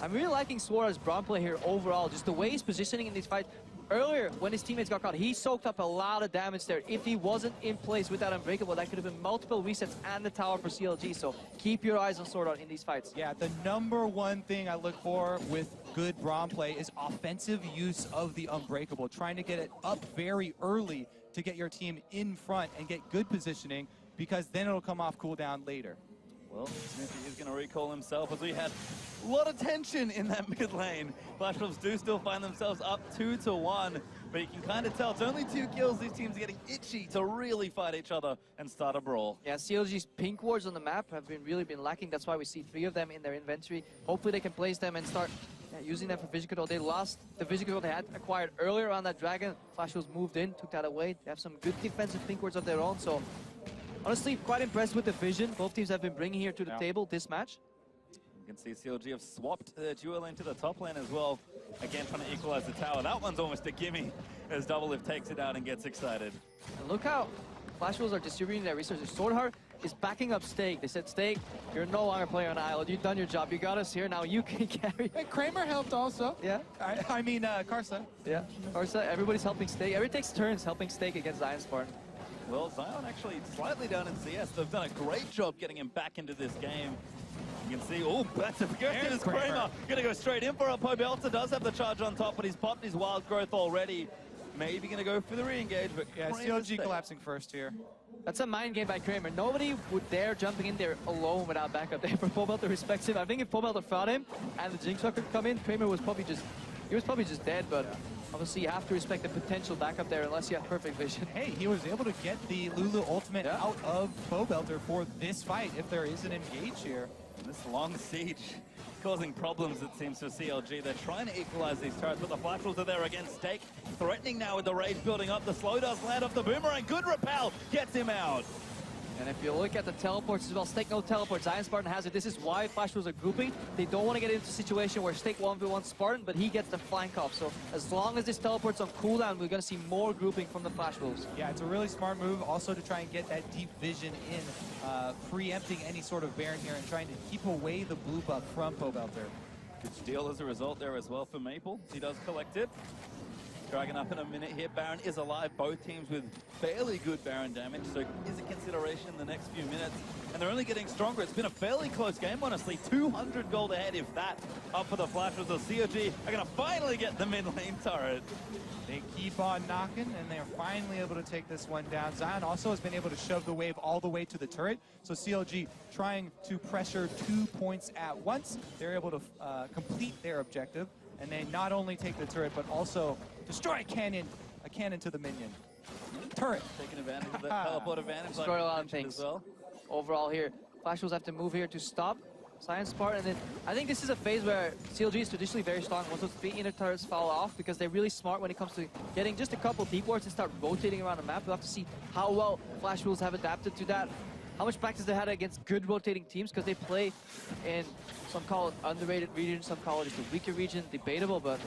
Speaker 4: I'm really liking Suarez's Braum play here overall, just the way he's positioning in these fights. Earlier, when his teammates got caught, he soaked up a lot of damage there. If he wasn't in place with that Unbreakable, that could have been multiple resets and the tower for CLG, so keep your eyes on Sword Art in these fights.
Speaker 6: Yeah, the number one thing I look for with good Braum play is offensive use of the Unbreakable, trying to get it up very early to get your team in front and get good positioning, because then it'll come off cooldown later.
Speaker 5: Well, Smithy is going to recall himself as we had a lot of tension in that mid lane. Flash Wolves do still find themselves up 2-1, but you can kind of tell it's only 2 kills. These teams are getting itchy to really fight each other and start a brawl.
Speaker 4: Yeah, CLG's pink wards on the map have really been lacking. That's why we see 3 of them in their inventory. Hopefully they can place them and start using them for vision control. They lost the vision control they had acquired earlier on that dragon. Flash Wolves moved in, took that away. They have some good defensive pink wards of their own, so honestly, quite impressed with the vision both teams have been bringing here to the table this match.
Speaker 5: You can see CLG have swapped the duo lane to the top lane as well. Again, trying to equalize the tower. That one's almost a gimme as Double Lift takes it out and gets excited.
Speaker 4: And look how Flash Wolves are distributing their resources. Sword Heart is backing up Stake. They said, Stake, you're no longer playing on Island. You've done your job. You got us here. Now you can carry.
Speaker 6: Hey, Kramer helped also.
Speaker 4: Yeah.
Speaker 6: I mean, Karsa.
Speaker 4: Yeah. Karsa, everybody's helping Stake. Everybody takes turns helping Stake against Zion Spartan.
Speaker 5: Well, Zion actually slightly down in CS. They've done a great job getting him back into this game. You can see, oh, that's a good Kramer. Gonna go straight in for it. Pobelta does have the charge on top, but he's popped his wild growth already. Maybe gonna go for the re-engage, but
Speaker 6: yeah, CLG collapsing first here.
Speaker 4: That's a mind game by Kramer. Nobody would dare jumping in there alone without backup there for Pobelta respects him. I think if Pobelta fought him and the Jinx could come in, Kramer was probably just, dead, but obviously you have to respect the potential backup there unless you have perfect vision.
Speaker 6: Hey, he was able to get the Lulu ultimate out of Pobelter for this fight if there is an engage here.
Speaker 5: This long siege causing problems, it seems, for CLG. They're trying to equalize these turrets, but the Flash Wolves are there against Stake. Threatening now with the rage building up. The slow does land off the boomerang. Good repel. Gets him out.
Speaker 4: And if you look at the teleports as well, Stake no teleport, Zion Spartan has it. This is why Flash Wolves are grouping. They don't want to get into a situation where Stake 1v1 Spartan, but he gets the flank off. So as long as this teleport's on cooldown, we're going to see more grouping from the Flash Wolves.
Speaker 6: Yeah, it's a really smart move also to try and get that deep vision in, preempting any sort of Baron here and trying to keep away the blue buff from Pobelter.
Speaker 5: Good steal as a result there as well for Maple. He does collect it. Dragon up in a minute here. Baron is alive. Both teams with fairly good Baron damage, so is a consideration in the next few minutes. And they're only getting stronger. It's been a fairly close game, honestly. 200 gold ahead, if that. Up for the Flash with the CLG. Are going to finally get the mid lane turret.
Speaker 6: They keep on knocking, and they're finally able to take this one down. Zion also has been able to shove the wave all the way to the turret. So CLG trying to pressure 2 points at once. They're able to complete their objective. And they not only take the turret, but also destroy a cannon to the minion. Turret.
Speaker 5: Taking advantage of that teleport advantage.
Speaker 4: Destroy a lot of things.
Speaker 5: As well.
Speaker 4: Overall here, Flash Wolves have to move here to stop Zion Spartan. And then I think this is a phase where CLG is traditionally very strong once those 3 inner turrets fall off, because they're really smart when it comes to getting just a couple deep wards and start rotating around the map. We'll have to see how well Flash Wolves have adapted to that. How much practice they had against good rotating teams, because they play in, some call it underrated region, some call it just a weaker region, debatable, but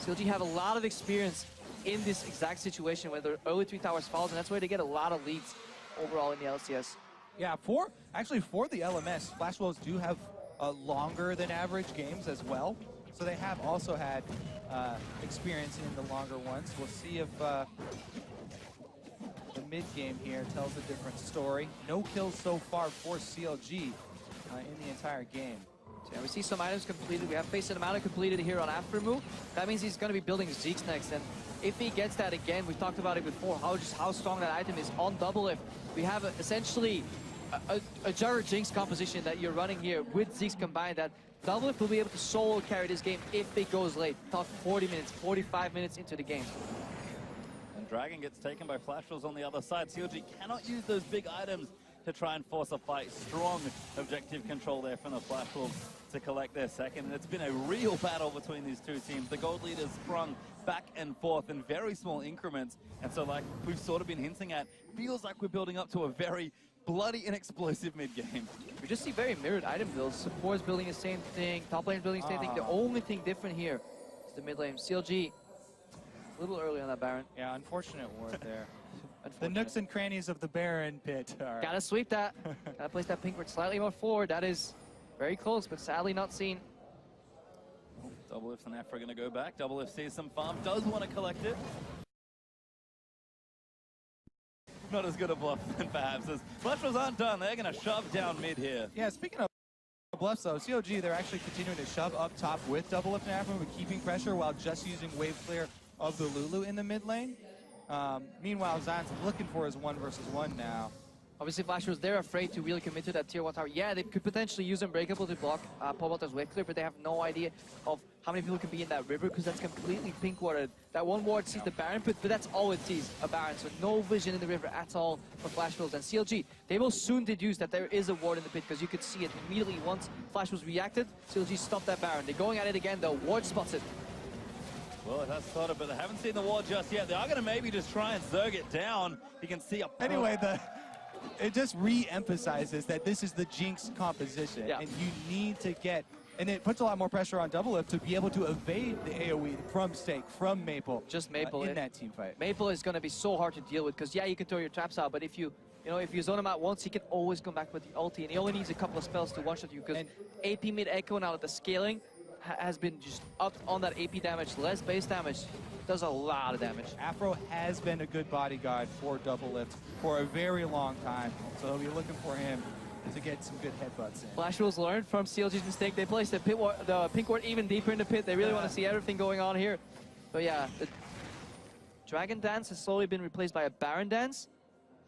Speaker 4: CLG have a lot of experience in this exact situation where the early 3 towers falls, and that's where they get a lot of leads overall in the LCS.
Speaker 6: Yeah, actually for the LMS, Flash Wolves do have longer than average games as well. So they have also had experience in the longer ones. We'll see if the mid game here tells a different story. No kills so far for CLG in the entire game.
Speaker 4: So yeah, we see some items completed. We have Face and Amount completed here on Aftermove. That means he's going to be building Zeke's next. And if he gets that again, we've talked about it before, how strong that item is on Double Lift. We have essentially a Jugger Jinx composition that you're running here with Zeke's combined, that Double Lift will be able to solo carry this game if it goes late. Talk 40 minutes, 45 minutes into the game.
Speaker 5: And Dragon gets taken by Flash Wolves on the other side. CLG cannot use those big items to try and force a fight. Strong objective control there from the Flash Wolves to collect their second. And it's been a real battle between these two teams. The gold leaders sprung back and forth in very small increments. And so, like we've sort of been hinting at, feels like we're building up to a very bloody and explosive mid-game.
Speaker 4: We just see very mirrored item builds. Support's building the same thing, top lane's building the same thing. The only thing different here is the mid lane. CLG, a little early on that Baron.
Speaker 6: Yeah, unfortunate ward there. The nooks and crannies of the Baron pit are...
Speaker 4: Gotta sweep that. Gotta place that pink ward slightly more forward. That is very close, but sadly not seen.
Speaker 5: Double Lift and Afro are going to go back. Double Lift sees some farm, does want to collect it. Not as good a bluff then perhaps as Flash Wolves aren't done. They're going to shove down mid here.
Speaker 6: Yeah, speaking of bluffs though, CLG, they're actually continuing to shove up top with Double Lift and Afro, but keeping pressure while just using wave clear of the Lulu in the mid lane. Meanwhile, Zion's looking for his 1v1 now.
Speaker 4: Obviously, Flash Wolves, they're afraid to really commit to that tier 1 tower. Yeah, they could potentially use Unbreakable to block Pobelter's wave clear, but they have no idea of how many people can be in that river, because that's completely pink warded. That one ward sees the Baron pit, but that's all it sees, a Baron. So no vision in the river at all for Flash Wolves. And CLG, they will soon deduce that there is a ward in the pit, because you could see it immediately once Flash Wolves reacted. CLG stopped that Baron. They're going at it again, though. Ward spots it.
Speaker 5: Well, it has started, but they haven't seen the ward just yet. They are going to maybe just try and zerg it down. You can see up.
Speaker 6: Anyway, it just re-emphasizes that this is the Jinx composition, and you need to get, and it puts a lot more pressure on Double Lift to be able to evade the AoE from Stake, from Maple.
Speaker 4: Just Maple
Speaker 6: in that team fight.
Speaker 4: Maple is going to be so hard to deal with, because yeah, you can throw your traps out, but if you zone him out once, he can always come back with the ulti, and he only needs a couple of spells to one-shot you, because AP mid Echo now that the scaling has been just up on that AP damage, less base damage, does a lot of damage.
Speaker 6: Afro has been a good bodyguard for Double Lift for a very long time, so they'll be looking for him to get some good headbutts in.
Speaker 4: Flash Wolves learned from CLG's mistake. They placed the pink ward even deeper in the pit. They really want to see everything going on here. But yeah, the Dragon Dance has slowly been replaced by a Baron Dance.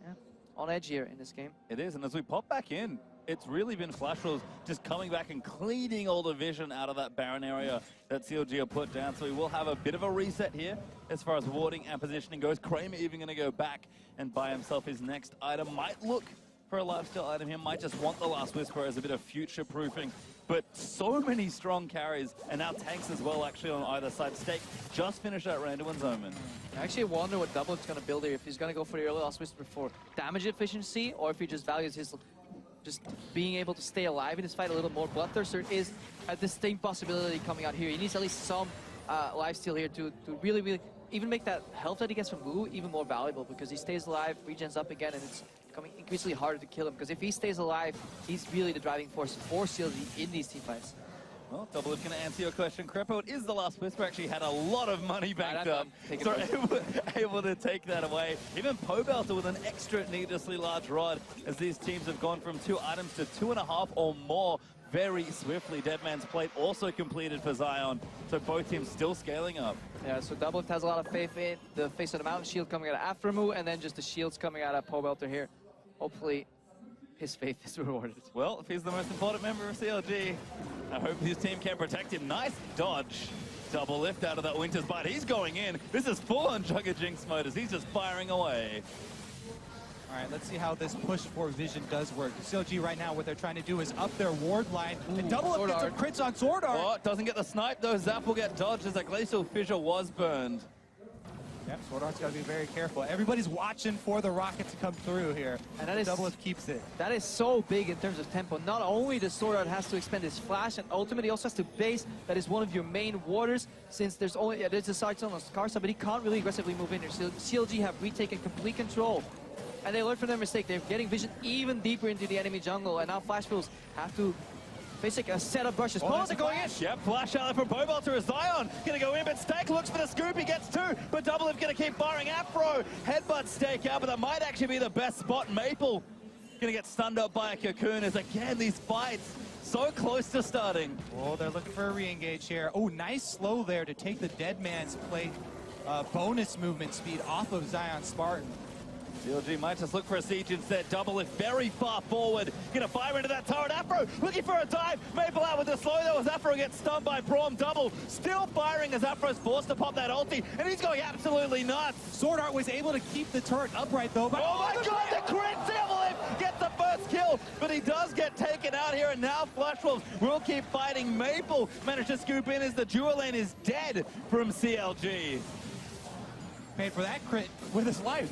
Speaker 4: Yeah, on edge here in this game.
Speaker 5: It is, and as we pop back in, it's really been Flash Wolves just coming back and cleaning all the vision out of that Baron area that CLG have put down. So we will have a bit of a reset here as far as warding and positioning goes. Kramer even going to go back and buy himself his next item. Might look for a lifesteal item here. Might just want the Last Whisper as a bit of future-proofing but so many strong carries, and now tanks as well, actually, on either side. Stake just finished that Randuin's Omen.
Speaker 4: I actually wonder what Double's going to build here, if he's going to go for the early Lost Whisper for damage efficiency, or if he just values his just being able to stay alive in this fight a little more. Bloodthirster is a distinct possibility coming out here. He needs at least some lifesteal here to really even make that health that he gets from Wu even more valuable, because he stays alive, regens up again, and it's becoming increasingly harder to kill him, because if he stays alive, he's really the driving force for CLG in these teamfights.
Speaker 5: Well, Double is going to answer your question. Crepo, it is the last Whisper. Actually had a lot of money backed up. So able to take that away. Even Pobelter with an extra needlessly large rod, as these teams have gone from 2 items to 2.5 or more very swiftly. Deadman's Plate also completed for Zion. So both teams still scaling up.
Speaker 4: Yeah, so Double has a lot of faith in the face of the Mountain Shield coming out of Aframu, and then just the shields coming out of Pobelter here. Hopefully, his faith is rewarded.
Speaker 5: Well, if he's the most important member of CLG, I hope his team can protect him. Nice dodge. Double lift out of that Winter's Bite. He's going in. This is full-on Jugger Jinx mode as he's just firing away.
Speaker 6: All right, let's see how this push for vision does work. CLG right now, what they're trying to do is up their ward line. And Double gets some crits on Sword Art.
Speaker 5: Oh, doesn't get the snipe though. Zap will get dodged as that Glacial Fissure was burned.
Speaker 6: Yep, Sword Art's got to be very careful. Everybody's watching for the rocket to come through here. And that is Double keeps it.
Speaker 4: That is so big in terms of tempo. Not only does Sword Art has to expend his flash and ultimate, he also has to base. That is one of your main warders, since there's a side zone on Skarsa, but he can't really aggressively move in here. So CLG have retaken complete control. And they learned from their mistake. They're getting vision even deeper into the enemy jungle, and now Flash Wolves have to basically a set of brushes.
Speaker 5: Oh, they're going in. Yep, flash out from Pobelter as Zion gonna go in, but Stake looks for the scoop. He gets 2, but Double is gonna keep firing. Afro headbutt Stake out, but that might actually be the best spot. Maple gonna get stunned up by a Cocoon as again these fights so close to starting.
Speaker 6: Oh, they're looking for a re-engage here. Oh, nice slow there to take the Deadman's Plate bonus movement speed off of Zion Spartan.
Speaker 5: CLG might just look for a siege instead. Double is very far forward. Gonna fire into that turret. Afro looking for a dive. Maple out with the slow though as Afro gets stunned by Braum. Double still firing as Afro's forced to pop that ulti, and he's going absolutely nuts.
Speaker 6: Sword Art was able to keep the turret upright though. But
Speaker 5: oh my god, the crit! Double gets the first kill, but he does get taken out here, and now Flash Wolves will keep fighting. Maple managed to scoop in as the dual lane is dead from CLG.
Speaker 6: Paid for that crit with his life.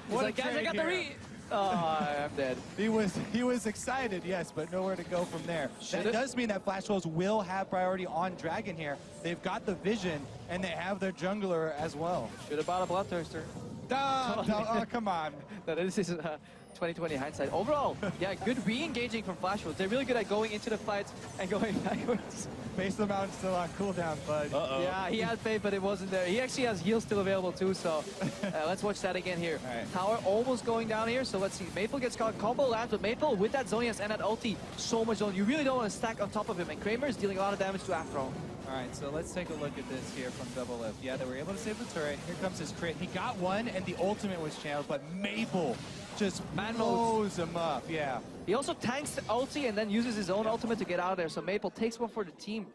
Speaker 4: He's like, guys, I got the re. Oh, I'm dead.
Speaker 6: He was excited, yes, but nowhere to go from there. That does mean that Flash Wolves will have priority on Dragon here. They've got the vision, and they have their jungler as well.
Speaker 4: Should have bought a Bloodthirster.
Speaker 6: Oh, come on.
Speaker 4: No, this is 2020 hindsight. Overall, yeah, good re-engaging from Flash Wolves. They're really good at going into the fights and going backwards.
Speaker 6: Face of the Mountain still on cooldown, bud.
Speaker 4: Yeah, he had faith, but it wasn't there. He actually has heals still available too, so let's watch that again here.
Speaker 6: Right.
Speaker 4: Tower almost going down here, so let's see. Maple gets caught. Combo lands, but Maple with that Zonias and that ulti, so much zone. You really don't want to stack on top of him, and Kramer is dealing a lot of damage to Afro.
Speaker 6: All right, so let's take a look at this here from Double Lift. Yeah, they were able to save the turret. Here comes his crit. He got one, and the ultimate was channeled, but Maple just blows him up. Yeah.
Speaker 4: He also tanks the ulti and then uses his own ultimate to get out of there, so Maple takes one for the team.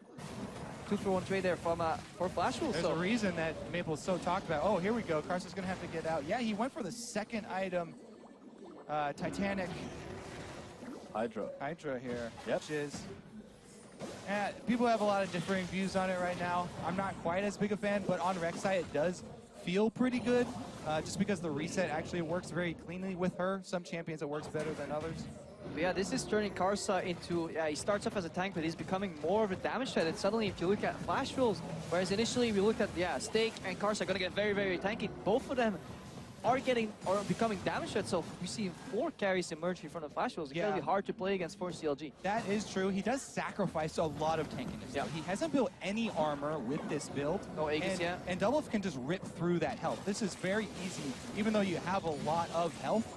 Speaker 4: 2-for-1 trade there from for Flash Wolves.
Speaker 6: There's a reason that Maple's so talked about. Oh, here we go. Carson's gonna have to get out. Yeah, he went for the second item, Titanic Hydra here, which is. People have a lot of differing views on it right now. I'm not quite as big a fan, but on Rek'Sai it does feel pretty good, just because the reset actually works very cleanly with her. Some champions it works better than others.
Speaker 4: But yeah, this is turning Karsa into, he starts off as a tank, but he's becoming more of a damage threat. And suddenly, if you look at Flash Wolves, whereas initially we looked at, Stake and Karsa are going to get very, very tanky. Both of them are becoming damage threats. So you see 4 carries emerge in front of Flash Wolves. It's going to be hard to play against for CLG.
Speaker 6: That is true. He does sacrifice a lot of tankiness. Yeah. He hasn't built any armor with this build.
Speaker 4: No Aegis yet.
Speaker 6: And Double can just rip through that health. This is very easy, even though you have a lot of health.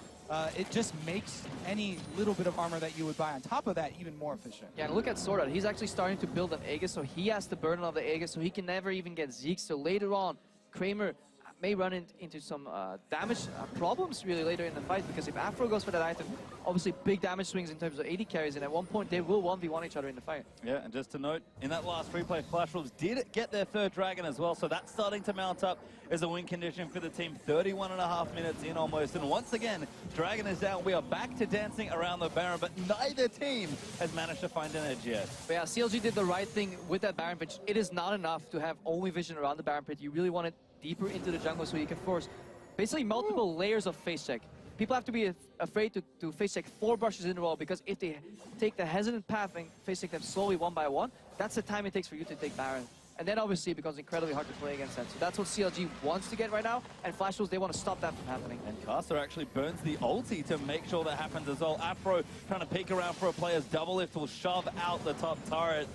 Speaker 6: It just makes any little bit of armor that you would buy on top of that even more efficient.
Speaker 4: Yeah, and look at Sword Art. He's actually starting to build an Aegis, so he has the burden of the Aegis, so he can never even get Zeke. So later on, Kramer may run into some damage problems really later in the fight, because if Afro goes for that item, obviously big damage swings in terms of AD carries, and at one point they will 1v1 each other in the fight.
Speaker 5: Yeah, and just to note, in that last replay, Flash Wolves did get their third dragon as well, so that's starting to mount up as a win condition for the team. 31.5 minutes in almost, and once again, dragon is down. We are back to dancing around the Baron, but neither team has managed to find an edge yet.
Speaker 4: But yeah, CLG did the right thing with that Baron pit. It is not enough to have only vision around the Baron pit. You really want it deeper into the jungle so you can force basically multiple layers of face check. People have to be afraid to face check 4 brushes in a row, because if they take the hesitant path and face check them slowly one by one, that's the time it takes for you to take Baron. And then obviously it becomes incredibly hard to play against that. So that's what CLG wants to get right now, and Flash Wolves, they want to stop that from happening.
Speaker 5: And Caster actually burns the ulti to make sure that happens as well. Afro trying to peek around for a player's double lift will shove out the top turret.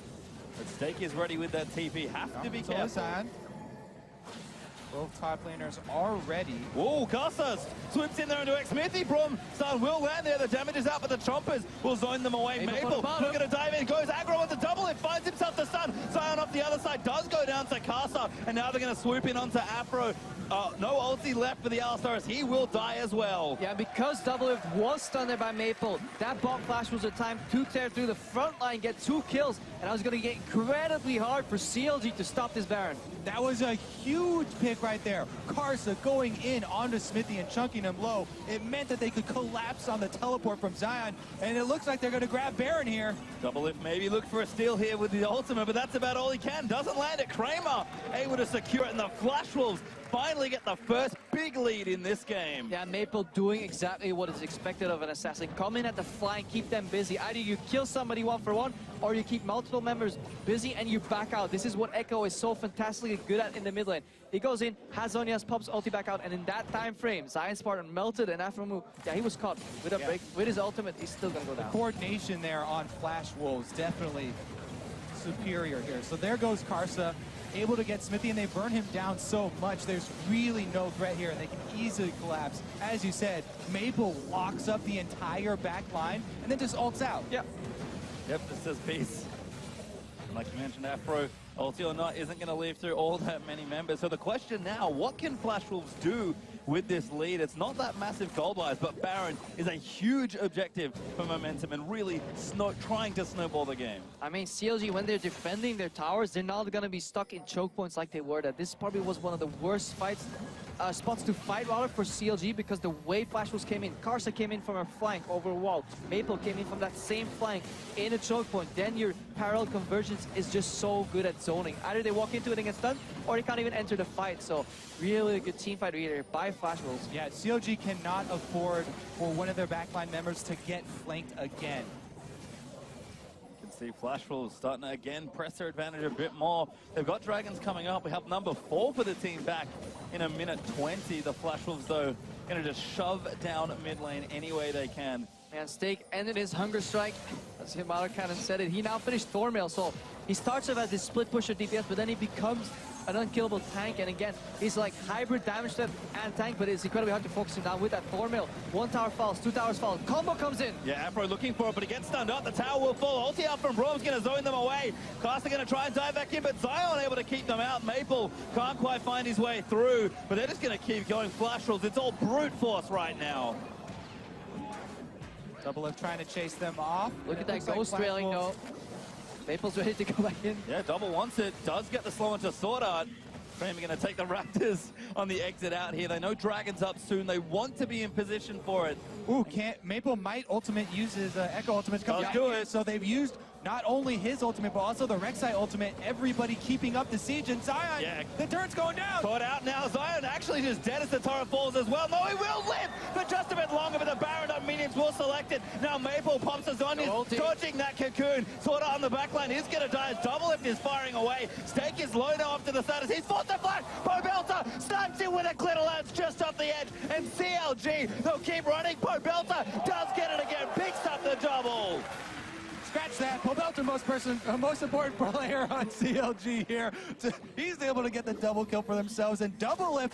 Speaker 5: But Stake is ready with that TP. Have to be careful.
Speaker 6: Both top laners are ready.
Speaker 5: Whoa, Castas swoops in there into X-Smithy. Brom, Stun will land there. The damage is out, but the Chompers will zone them away. Maple looking to dive in, goes aggro with the double. It finds himself the stun. Zion off the other side does go down to Caster, and now they're going to swoop in onto Afro. No ulti left for the Alistar, as he will die as well.
Speaker 4: Yeah, because Double Lift was stunned there by Maple, that bot flash was a time to tear through the front line, get 2 kills, and I was going to get incredibly hard for CLG to stop this Baron.
Speaker 6: That was a huge pick right there. Karsa going in onto Smithy and chunking him low. It meant that they could collapse on the teleport from Zion, and it looks like they're going to grab Baron here.
Speaker 5: Double Lift maybe look for a steal here with the ultimate, but that's about all he can. Doesn't land it. Kramer able to secure it, and the Flash Wolves finally get the first big lead in this game.
Speaker 4: Yeah, Maple doing exactly what is expected of an assassin. Come in at the flank, keep them busy. Either you kill somebody 1-for-1, or you keep multiple members busy and you back out. This is what Echo is so fantastically good at in the mid lane. He goes in, has Zhonya's, pops ulti back out, and in that time frame, Zion Spartan melted, and after a move, yeah, he was caught with a break. With his ultimate, he's still gonna go down.
Speaker 6: Coordination there on Flash Wolves, definitely superior here. So there goes Karsa, able to get Smithy, and they burn him down so much. There's really no threat here, and they can easily collapse. As you said, Maple locks up the entire back line and then just ults out.
Speaker 4: Yep.
Speaker 5: Yep, this says peace. Like you mentioned, Afro, ulti or not, isn't going to leave through all that many members. So the question now, what can Flash Wolves do with this lead? It's not that massive gold wise, but Baron is a huge objective for momentum and really trying to snowball the game.
Speaker 4: I mean, CLG, when they're defending their towers, they're not going to be stuck in choke points like they were. This probably was one of the worst spots to fight rather for CLG, because the way Flash Wolves came in, Karsa came in from a flank over a wall, Maple came in from that same flank in a choke point, then your parallel convergence is just so good at zoning. Either they walk into it and get stunned, or they can't even enter the fight. So really good team fight here by Flash Wolves.
Speaker 6: Yeah, CLG cannot afford for one of their backline members to get flanked again.
Speaker 5: See Flash Wolves starting to again press their advantage a bit more. They've got Dragons coming up. We have number 4 for the team back in a minute 20. The Flash Wolves, though, going to just shove down mid lane any way they can.
Speaker 4: And Stake ended his hunger strike. As Himara Cannon said it, he now finished Thornmail. So he starts off as this split pusher DPS, but then he becomes an unkillable tank, and again, he's like hybrid damage step and tank, but it's incredibly hard to focus him down with that Thornmail. 1 tower falls, 2 towers fall, combo comes in.
Speaker 5: Yeah, Afro looking for it, but he gets stunned up. The tower will fall. Ulti out from Brom's going to zone them away. Caster going to try and dive back in, but Zion able to keep them out. Maple can't quite find his way through, but they're just going to keep going. Flash Wolves, it's all brute force right now.
Speaker 6: Double Lift trying to chase them off.
Speaker 4: Look at that ghost railing though. Maple's ready to go back in.
Speaker 5: Yeah, Double wants it. Does get the slow into Sword Art. Kramer going to take the Raptors on the exit out here. They know Dragon's up soon. They want to be in position for it.
Speaker 6: Ooh, Maple might ultimate use his Echo ultimate to come
Speaker 5: Does
Speaker 6: back
Speaker 5: do
Speaker 6: in.
Speaker 5: it.
Speaker 6: So they've used not only his ultimate, but also the Rek'Sai ultimate. Everybody keeping up the siege, and Zion,
Speaker 5: Yeah.
Speaker 6: the turn's going down.
Speaker 5: Caught out now. Zion actually just dead as the turret falls as well. No, he will live for just a bit longer, but the Baron on minions will select it. Now Maple pops us on,
Speaker 4: ulti.
Speaker 5: dodging that cocoon. Sort of on the backline. He's going to die. Double Lift is firing away. Stake is low now up to the side as he's forced to flash. Pobelta snipes in with a glitter lance just off the edge. And CLG, they'll keep running. Pobelta does get it again. Picks up the double.
Speaker 6: Scratch that. Pobelta, most important player on CLG here. He's able to get the double kill for themselves, and Double Lift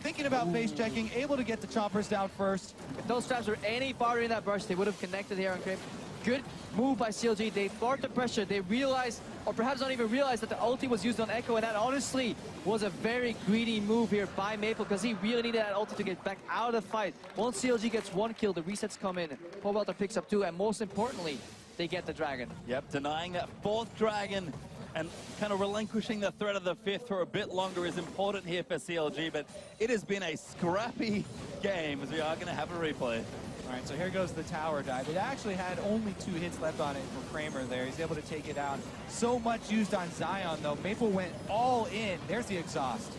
Speaker 6: thinking about face checking, able to get the choppers down first.
Speaker 4: If those traps were any farther in that brush, they would have connected here on Kramer. good move by CLG. They fought the pressure. They realized, or perhaps not even realized, that the ulti was used on Echo, and that honestly was a very greedy move here by Maple, because he really needed that ulti to get back out of the fight. Once CLG gets one kill, the resets come in, Pobelter picks up two, and most importantly, they get the dragon.
Speaker 5: Yep, denying that fourth dragon and kind of relinquishing the threat of the fifth for a bit longer is important here for CLG, but it has been a scrappy game, as we are going to have a replay.
Speaker 6: All right, so here goes the tower dive. It actually had only 2 hits left on it for Kramer there. He's able to take it out. So much used on Zion, though. Maple went all in. There's the exhaust.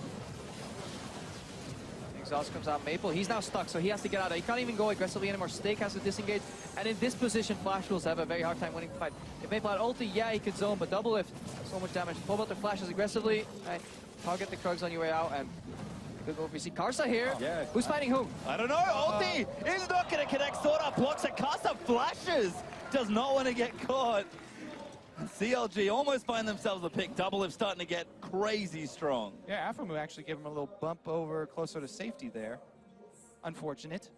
Speaker 4: Exhaust comes out. Maple, he's now stuck, so he has to get out. He can't even go aggressively anymore. Stake has to disengage. And in this position, Flash Wolves have a very hard time winning the fight. If Maple had ulti, yeah, he could zone, but double lift, so much damage. Pobelter flashes aggressively. Right. Target the Krugs on your way out, and good move. We see Karsa here.
Speaker 5: Yeah.
Speaker 4: Who's fighting who?
Speaker 5: I don't know. Ulti is not going to connect. Sword Art blocks it. Kasa flashes. Does not want to get caught. CLG almost find themselves a pick. Double Lift starting to get crazy strong.
Speaker 6: Yeah, Afromu actually gave him a little bump over closer to safety there. Unfortunate.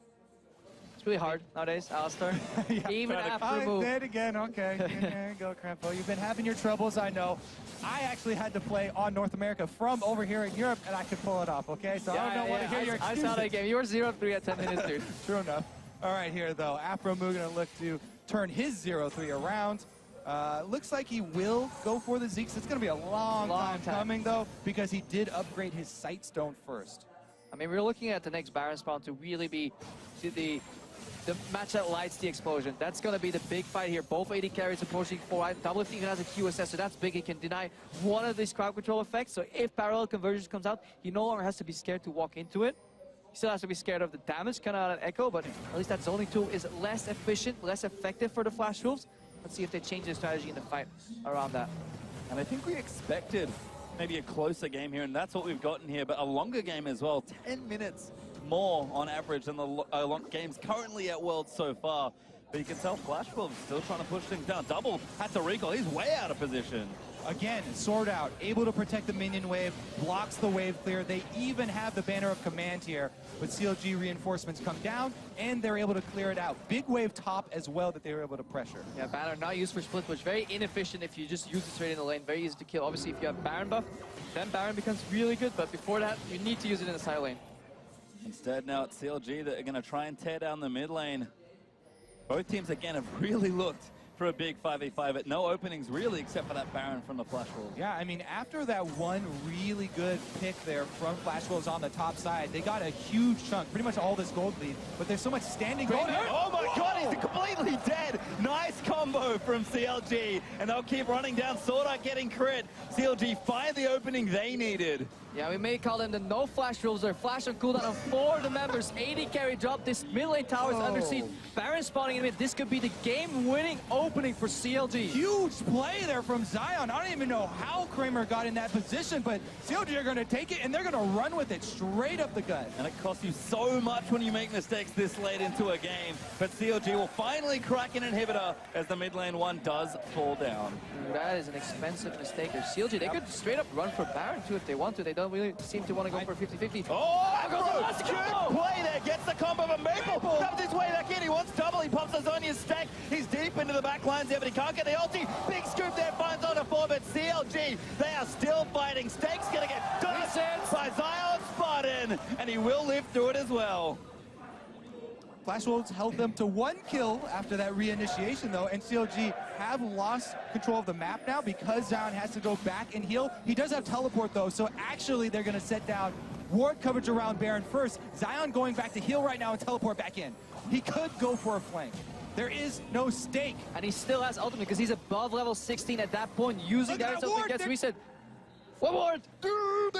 Speaker 4: It's really hard nowadays, Alistar.
Speaker 6: Yeah,
Speaker 4: Even after
Speaker 6: I
Speaker 4: move.
Speaker 6: did again. Okay, there you go, Crampo. You've been having your troubles, I know. I actually had to play on North America from over here in Europe, and I could pull it off, okay? So I don't want to hear your
Speaker 4: I
Speaker 6: excuses.
Speaker 4: saw that game. You were 0-3 at 10 minutes, dude.
Speaker 6: True enough. All right, here, though. Afromu going to look to turn his 0-3 around. Looks like he will go for the Zeeks. It's going to be a long time coming, though, because he did upgrade his Sight Stone first.
Speaker 4: I mean, we're looking at the next Baron spawn to really be the match that lights the explosion. That's going to be the big fight here. Both AD carries approaching 4. Double Lift even has a QSS, so that's big. He can deny one of these crowd control effects. So if parallel convergence comes out, he no longer has to be scared to walk into it. He still has to be scared of the damage coming out of Echo, but at least that zoning tool is less efficient, less effective for the Flash Wolves. Let's see if they change their strategy in the fight around that.
Speaker 5: And I think we expected maybe a closer game here, and that's what we've gotten here, but a longer game as well. 10 minutes more on average than the games currently at Worlds so far. But you can tell Flash Wolves still trying to push things down. Double had to recall. He's way out of position.
Speaker 6: Again, Sword Out, able to protect the minion wave, blocks the wave clear. They even have the banner of command here, but CLG reinforcements come down, and they're able to clear it out. Big wave top as well that they were able to pressure.
Speaker 4: Yeah, banner not used for split push. Very inefficient if you just use it straight in the lane. Very easy to kill. Obviously, if you have Baron buff, then Baron becomes really good, but before that, you need to use it in the side lane.
Speaker 5: Instead, now it's CLG that are going to try and tear down the mid lane. Both teams, again, have really looked for a big 5v5, but no openings really except for that Baron from the Flash Wolves.
Speaker 6: Yeah, I mean, after that one really good pick there from Flash Wolves on the top side, they got a huge chunk, pretty much all this gold lead, but there's so much standing gold.
Speaker 5: Oh my god, he's completely dead! Nice combo from CLG, and they'll keep running down. Sword Art getting crit. CLG find the opening they needed.
Speaker 4: Yeah, we may call them the no Flash Wolves. They're flash on cooldown on 4 of the members. AD carry drop. This mid lane tower is under siege. Baron spawning in mid. This could be the game-winning opening for CLG.
Speaker 6: Huge play there from Zion. I don't even know how Kramer got in that position, but CLG are going to take it, and they're going to run with it straight up the gut.
Speaker 5: And it costs you so much when you make mistakes this late into a game. But CLG will finally crack an inhibitor as the mid lane one does fall down.
Speaker 4: That is an expensive mistake. Or CLG, they could straight up run for Baron too if they want to. They don't really seem to want to go for 50-50.
Speaker 5: Oh, good play there. Gets the combo, but Maple comes his way back in. He wants double. He pops Azonia's stack. He's deep into the back lines there, but he can't get the ulti. Big scoop there, finds on a 4, but CLG, they are still fighting. Stake's going to get dusted by Zion Spartan, and he will live through it as well.
Speaker 6: Flash Wolves held them to 1 kill after that reinitiation, though, and CLG have lost control of the map now because Zion has to go back and heal. He does have teleport, though, so actually they're going to set down ward coverage around Baron first. Zion going back to heal right now and teleport back in. He could go for a flank. There is no stake.
Speaker 4: And he still has ultimate because he's above level 16 at that point. Using that ultimate gets reset. What ward?
Speaker 6: Dude,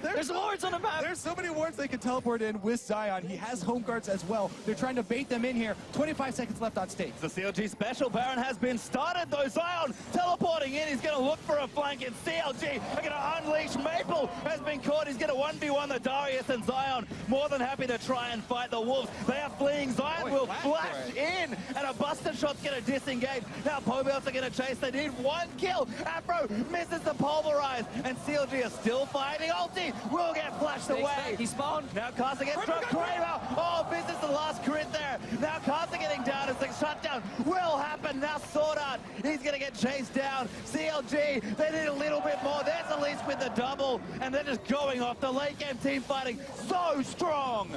Speaker 4: there's wards on the map.
Speaker 6: There's so many wards they can teleport in with Zion. He has home guards as well. They're trying to bait them in here. 25 seconds left on stake.
Speaker 5: The CLG special Baron has been started, though. Zion teleporting in. He's going to look for a flank, and CLG are going to unleash. Maple has been caught. He's going to 1v1 the Darius, and Zion more than happy to try and fight the Wolves. They are fleeing. Zion will flash in, and a buster shot's going to disengage. Now Pobelts are going to chase. They need 1 kill. Afro misses the pulverize. And CLG are still fighting. Ulti will get flashed away.
Speaker 4: He spawned.
Speaker 5: Now Kasa gets struck. Kramer. Oh, misses the last crit there. Now Kasa getting down as they shut down
Speaker 7: knockdown will happen. Now Sword Art, he's going to get chased down. CLG, they need a little bit more. There's Elise with the double, and they're just going off. The late game team fighting so strong.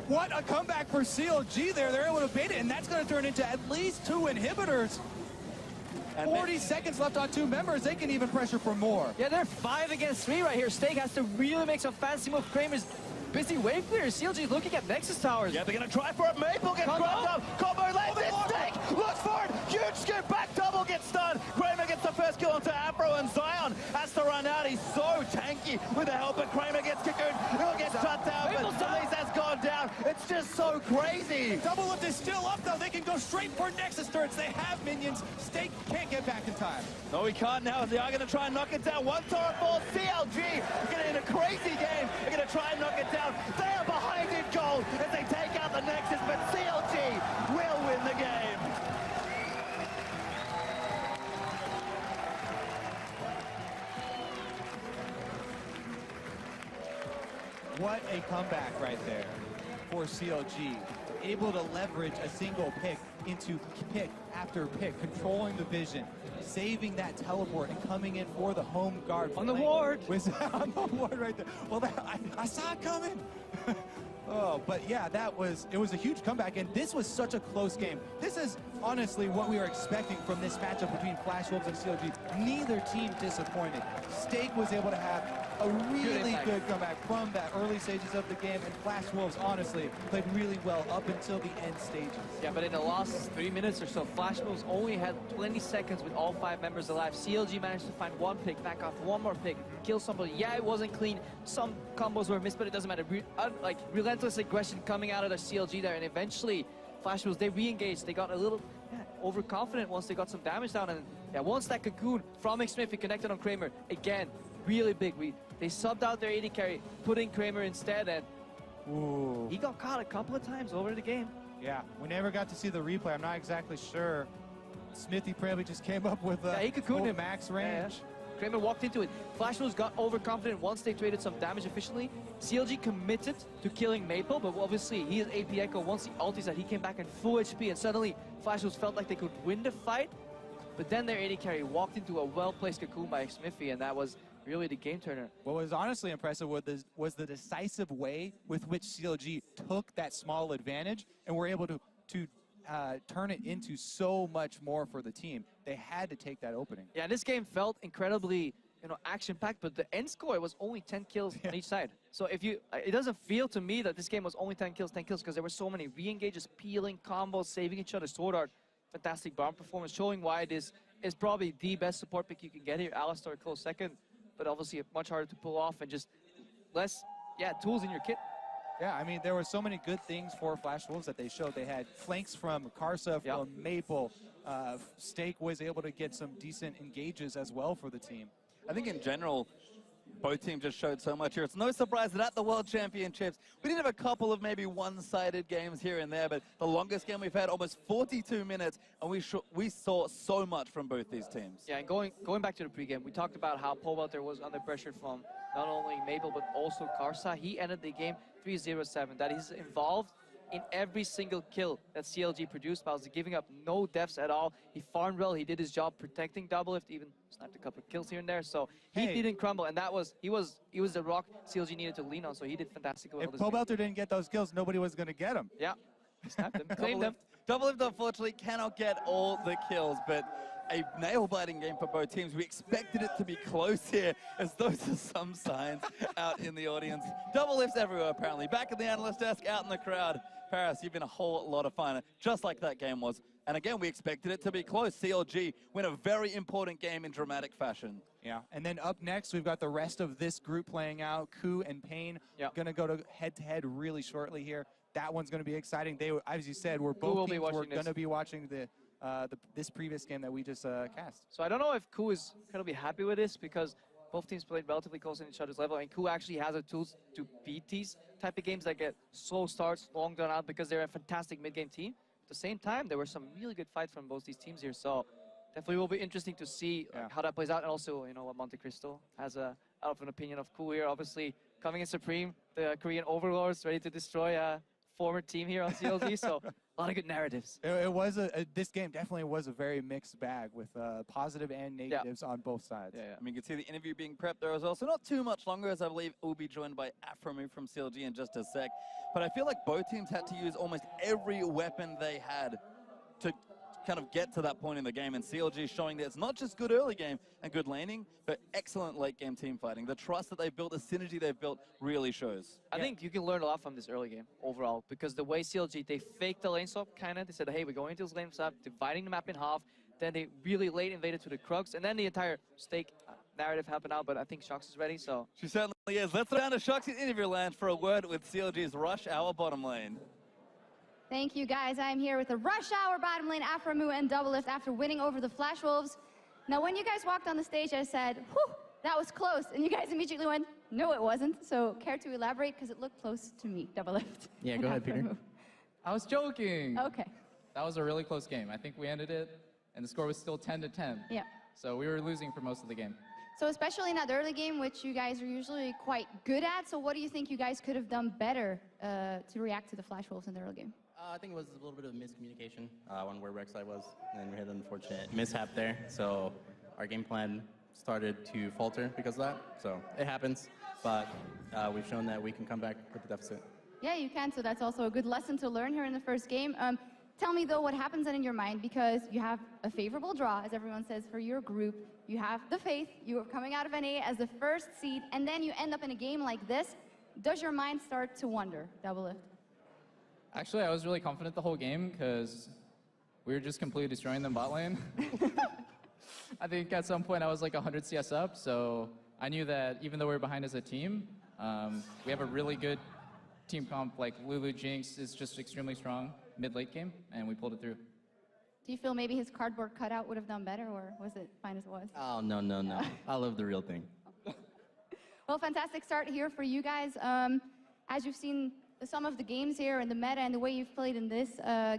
Speaker 6: What a comeback for CLG there. They're able to bait it, and that's going to turn into at least 2 inhibitors.
Speaker 7: And
Speaker 6: 40 seconds left on 2 members. They can even pressure for more.
Speaker 4: Yeah, they're 5 against 3 right here. Stake has to really make some fancy move. Kramer's busy wave clear. CLG looking at Nexus Towers.
Speaker 7: Yeah, they're going to try for it. Maple gets grabbed up. Combo lands it. Stake looks for it. Huge scoop back. Double gets stunned. Kramer gets the first kill onto Afro, and Zion has to run out. He's so tanky with the help, but Kramer gets cocooned. He'll get shut down, but Elise has gone down. It's just so crazy.
Speaker 6: Double Lift is still up, though. They can go straight for Nexus turrets. They have minions. Stake can't get back in time.
Speaker 7: No, he can't now. They are going to try and knock it down. One turret falls. CLG are going to in a crazy game. They're going to try and knock it down. They are behind in gold as they take out the Nexus, but CLG will win the game.
Speaker 6: What a comeback right there for CLG. Able to leverage a single pick into pick after pick, controlling the vision, saving that teleport, and coming in for the home guard.
Speaker 4: On the ward.
Speaker 6: On the ward right there. Well, I saw it coming. Oh, but yeah, it was a huge comeback, and this was such a close game. This is honestly what we were expecting from this matchup between Flash Wolves and CLG. Neither team disappointed. Stake was able to have a really good comeback from that early stages of the game, and Flash Wolves honestly played really well up until the end stages.
Speaker 4: Yeah, but in the last 3 minutes or so, Flash Wolves only had 20 seconds with all 5 members alive. CLG managed to find 1 pick, back off 1 more pick, kill somebody. Yeah, it wasn't clean. Some combos were missed, but it doesn't matter. Like relentless aggression coming out of the CLG there, and eventually Flash Wolves, they re-engaged. They got a little overconfident once they got some damage down, and yeah, once that cocoon from McSmith connected on Kramer, again, really big. They subbed out their AD carry, put in Kramer instead, and
Speaker 6: Ooh.
Speaker 4: he got caught a couple of times over the game.
Speaker 6: Yeah, we never got to see the replay. I'm not exactly sure. Smithy probably just came up with
Speaker 4: he cocooned him.
Speaker 6: max range.
Speaker 4: Yeah. Kramer walked into it. Flash Wolves got overconfident once they traded some damage efficiently. CLG committed to killing Maple, but obviously he is AP Echo. Once he ultis that, he came back in full HP, and suddenly Flash Wolves felt like they could win the fight. But then their AD carry walked into a well-placed cocoon by Smithy, and that was really the game turner.
Speaker 6: What was honestly impressive was the decisive way with which CLG took that small advantage and were able to turn it into so much more for the team. They had to take that opening.
Speaker 4: Yeah, this game felt incredibly, action-packed, but the end score was only 10 kills on each side. So it doesn't feel to me that this game was only 10 kills, because there were so many re-engages, peeling, combos, saving each other. Sword Art, fantastic bomb performance, showing why this is probably the best support pick you can get here. Alistar close second, but obviously much harder to pull off, and just less, tools in your kit.
Speaker 6: Yeah, I mean, there were so many good things for Flash Wolves that they showed. They had flanks from Karsa, from Maple. Stake was able to get some decent engages as well for the team.
Speaker 5: I think in general, both teams just showed so much here. It's no surprise that at the World Championships, we did have a couple of maybe one-sided games here and there, but the longest game we've had, almost 42 minutes, and we saw so much from both these teams.
Speaker 4: Yeah, and going back to the pregame, we talked about how Pobelter was under pressure from not only Maple, but also Karsa. He ended the game 3-0-7. That he's involved in every single kill that CLG produced, while giving up no deaths at all. He farmed well, he did his job protecting Double Lift, even snapped a couple of kills here and there, so he didn't crumble, and he was the rock CLG needed to lean on, so he did fantastic.
Speaker 6: If Pobelter didn't get those kills, nobody was going to get them.
Speaker 4: Yeah, snapped them, claimed them.
Speaker 5: Double Lift unfortunately cannot get all the kills, but a nail-biting game for both teams. We expected it to be close here, as those are some signs out in the audience. Double Lifts everywhere, apparently. Back at the analyst desk, out in the crowd. Paris, you've been a whole lot of fun, just like that game was. And again, we expected it to be close. CLG win a very important game in dramatic fashion.
Speaker 6: Yeah, and then up next, we've got the rest of this group playing out. Ku and Pain going to go to head-to-head really shortly here. That one's going to be exciting. They, as you said, we're both teams were going to be watching this previous game that we just cast.
Speaker 4: So I don't know if Ku is going to be happy with this, because both teams played relatively close in each other's level, and Ku actually has the tools to beat these type of games that get slow starts, long drawn out, because they're a fantastic mid-game team. At the same time, there were some really good fights from both these teams here, so definitely will be interesting to see how that plays out, and also, what Monte Cristo has out of an opinion of Ku here. Obviously, coming in Supreme, the Korean overlords ready to destroy former team here on CLG, so a lot of good narratives.
Speaker 6: It was this game definitely was a very mixed bag with positive and negatives on both sides.
Speaker 5: I mean, you can see the interview being prepped there as well. So not too much longer, as I believe we'll be joined by Afromu from CLG in just a sec. But I feel like both teams had to use almost every weapon they had to kind of get to that point in the game, and CLG showing that it's not just good early game and good laning, but excellent late game team fighting. The trust that they've built, the synergy they've built really shows.
Speaker 4: I think you can learn a lot from this early game overall, because the way CLG, they faked the lane swap, kind of. They said, hey, we're going into this lane swap, dividing the map in half. Then they really late invaded to the Crux, and then the entire stake narrative happened out, but I think Shox is ready, so.
Speaker 5: She certainly is. Let's go down to Shox in interview land for a word with CLG's Rush Hour bottom lane.
Speaker 8: Thank you, guys. I'm here with the Rush Hour bottom lane, Afromu and Doublelift after winning over the Flash Wolves. Now, when you guys walked on the stage, I said, whew, that was close. And you guys immediately went, no, it wasn't. So care to elaborate? Because it looked close to me, Doublelift.
Speaker 9: Yeah, go ahead, Peter. I was joking.
Speaker 8: Okay.
Speaker 9: That was a really close game. I think we ended it, and the score was still 10-10.
Speaker 8: Yeah.
Speaker 9: So we were losing for most of the game.
Speaker 8: So especially in that early game, which you guys are usually quite good at, so what do you think you guys could have done better to react to the Flash Wolves in the early game?
Speaker 10: I think it was a little bit of miscommunication on where Rek'Sai was, and we had an unfortunate mishap there. So our game plan started to falter because of that. So it happens, but we've shown that we can come back with the deficit.
Speaker 8: Yeah, you can, so that's also a good lesson to learn here in the first game. Tell me, though, what happens then in your mind, because you have a favorable draw, as everyone says, for your group. You have the faith. You are coming out of NA as the first seed, and then you end up in a game like this. Does your mind start to wonder, Doublelift?
Speaker 9: Actually, I was really confident the whole game because we were just completely destroying them bot lane. I think at some point I was like 100 CS up, so I knew that even though we were behind as a team, we have a really good team comp. Like Lulu Jinx is just extremely strong mid-late game, and we pulled it through.
Speaker 8: Do you feel maybe his cardboard cutout would have done better, or was it fine as it was?
Speaker 10: Oh, no, no, no. I love the real thing.
Speaker 8: Well, fantastic start here for you guys. As you've seen some of the games here and the meta and the way you've played in this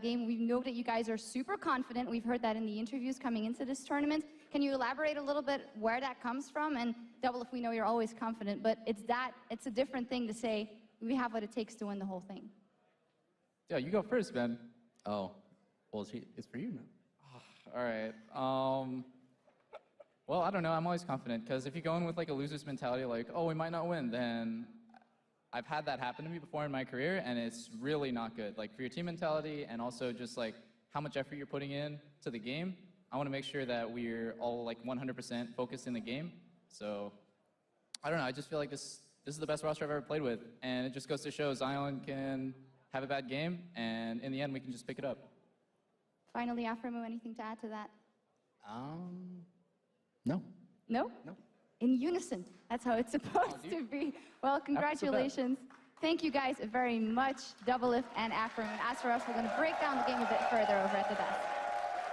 Speaker 8: game, we know that you guys are super confident. We've heard that in the interviews coming into this tournament. Can you elaborate a little bit where that comes from? And Doublelift, we know you're always confident, but it's a different thing to say, we have what it takes to win the whole thing.
Speaker 9: Yeah, you go first, Ben.
Speaker 10: Oh, well, it's for you now.
Speaker 9: All right. Well, I don't know. I'm always confident because if you go in with like a loser's mentality, like, oh, we might not win, then I've had that happen to me before in my career, and it's really not good. Like for your team mentality and also just like how much effort you're putting in to the game, I want to make sure that we're all like 100% focused in the game. So I don't know. I just feel like this is the best roster I've ever played with, and it just goes to show Zion can have a bad game, and in the end, we can just pick it up.
Speaker 8: Finally, Afromu, anything to add to that?
Speaker 10: No.
Speaker 8: No?
Speaker 10: No.
Speaker 8: In unison. That's how it's supposed to be. Well, congratulations. Thank you guys very much, Doublelift and Afromu. And as for us, we're going to break down the game a bit further over at the desk.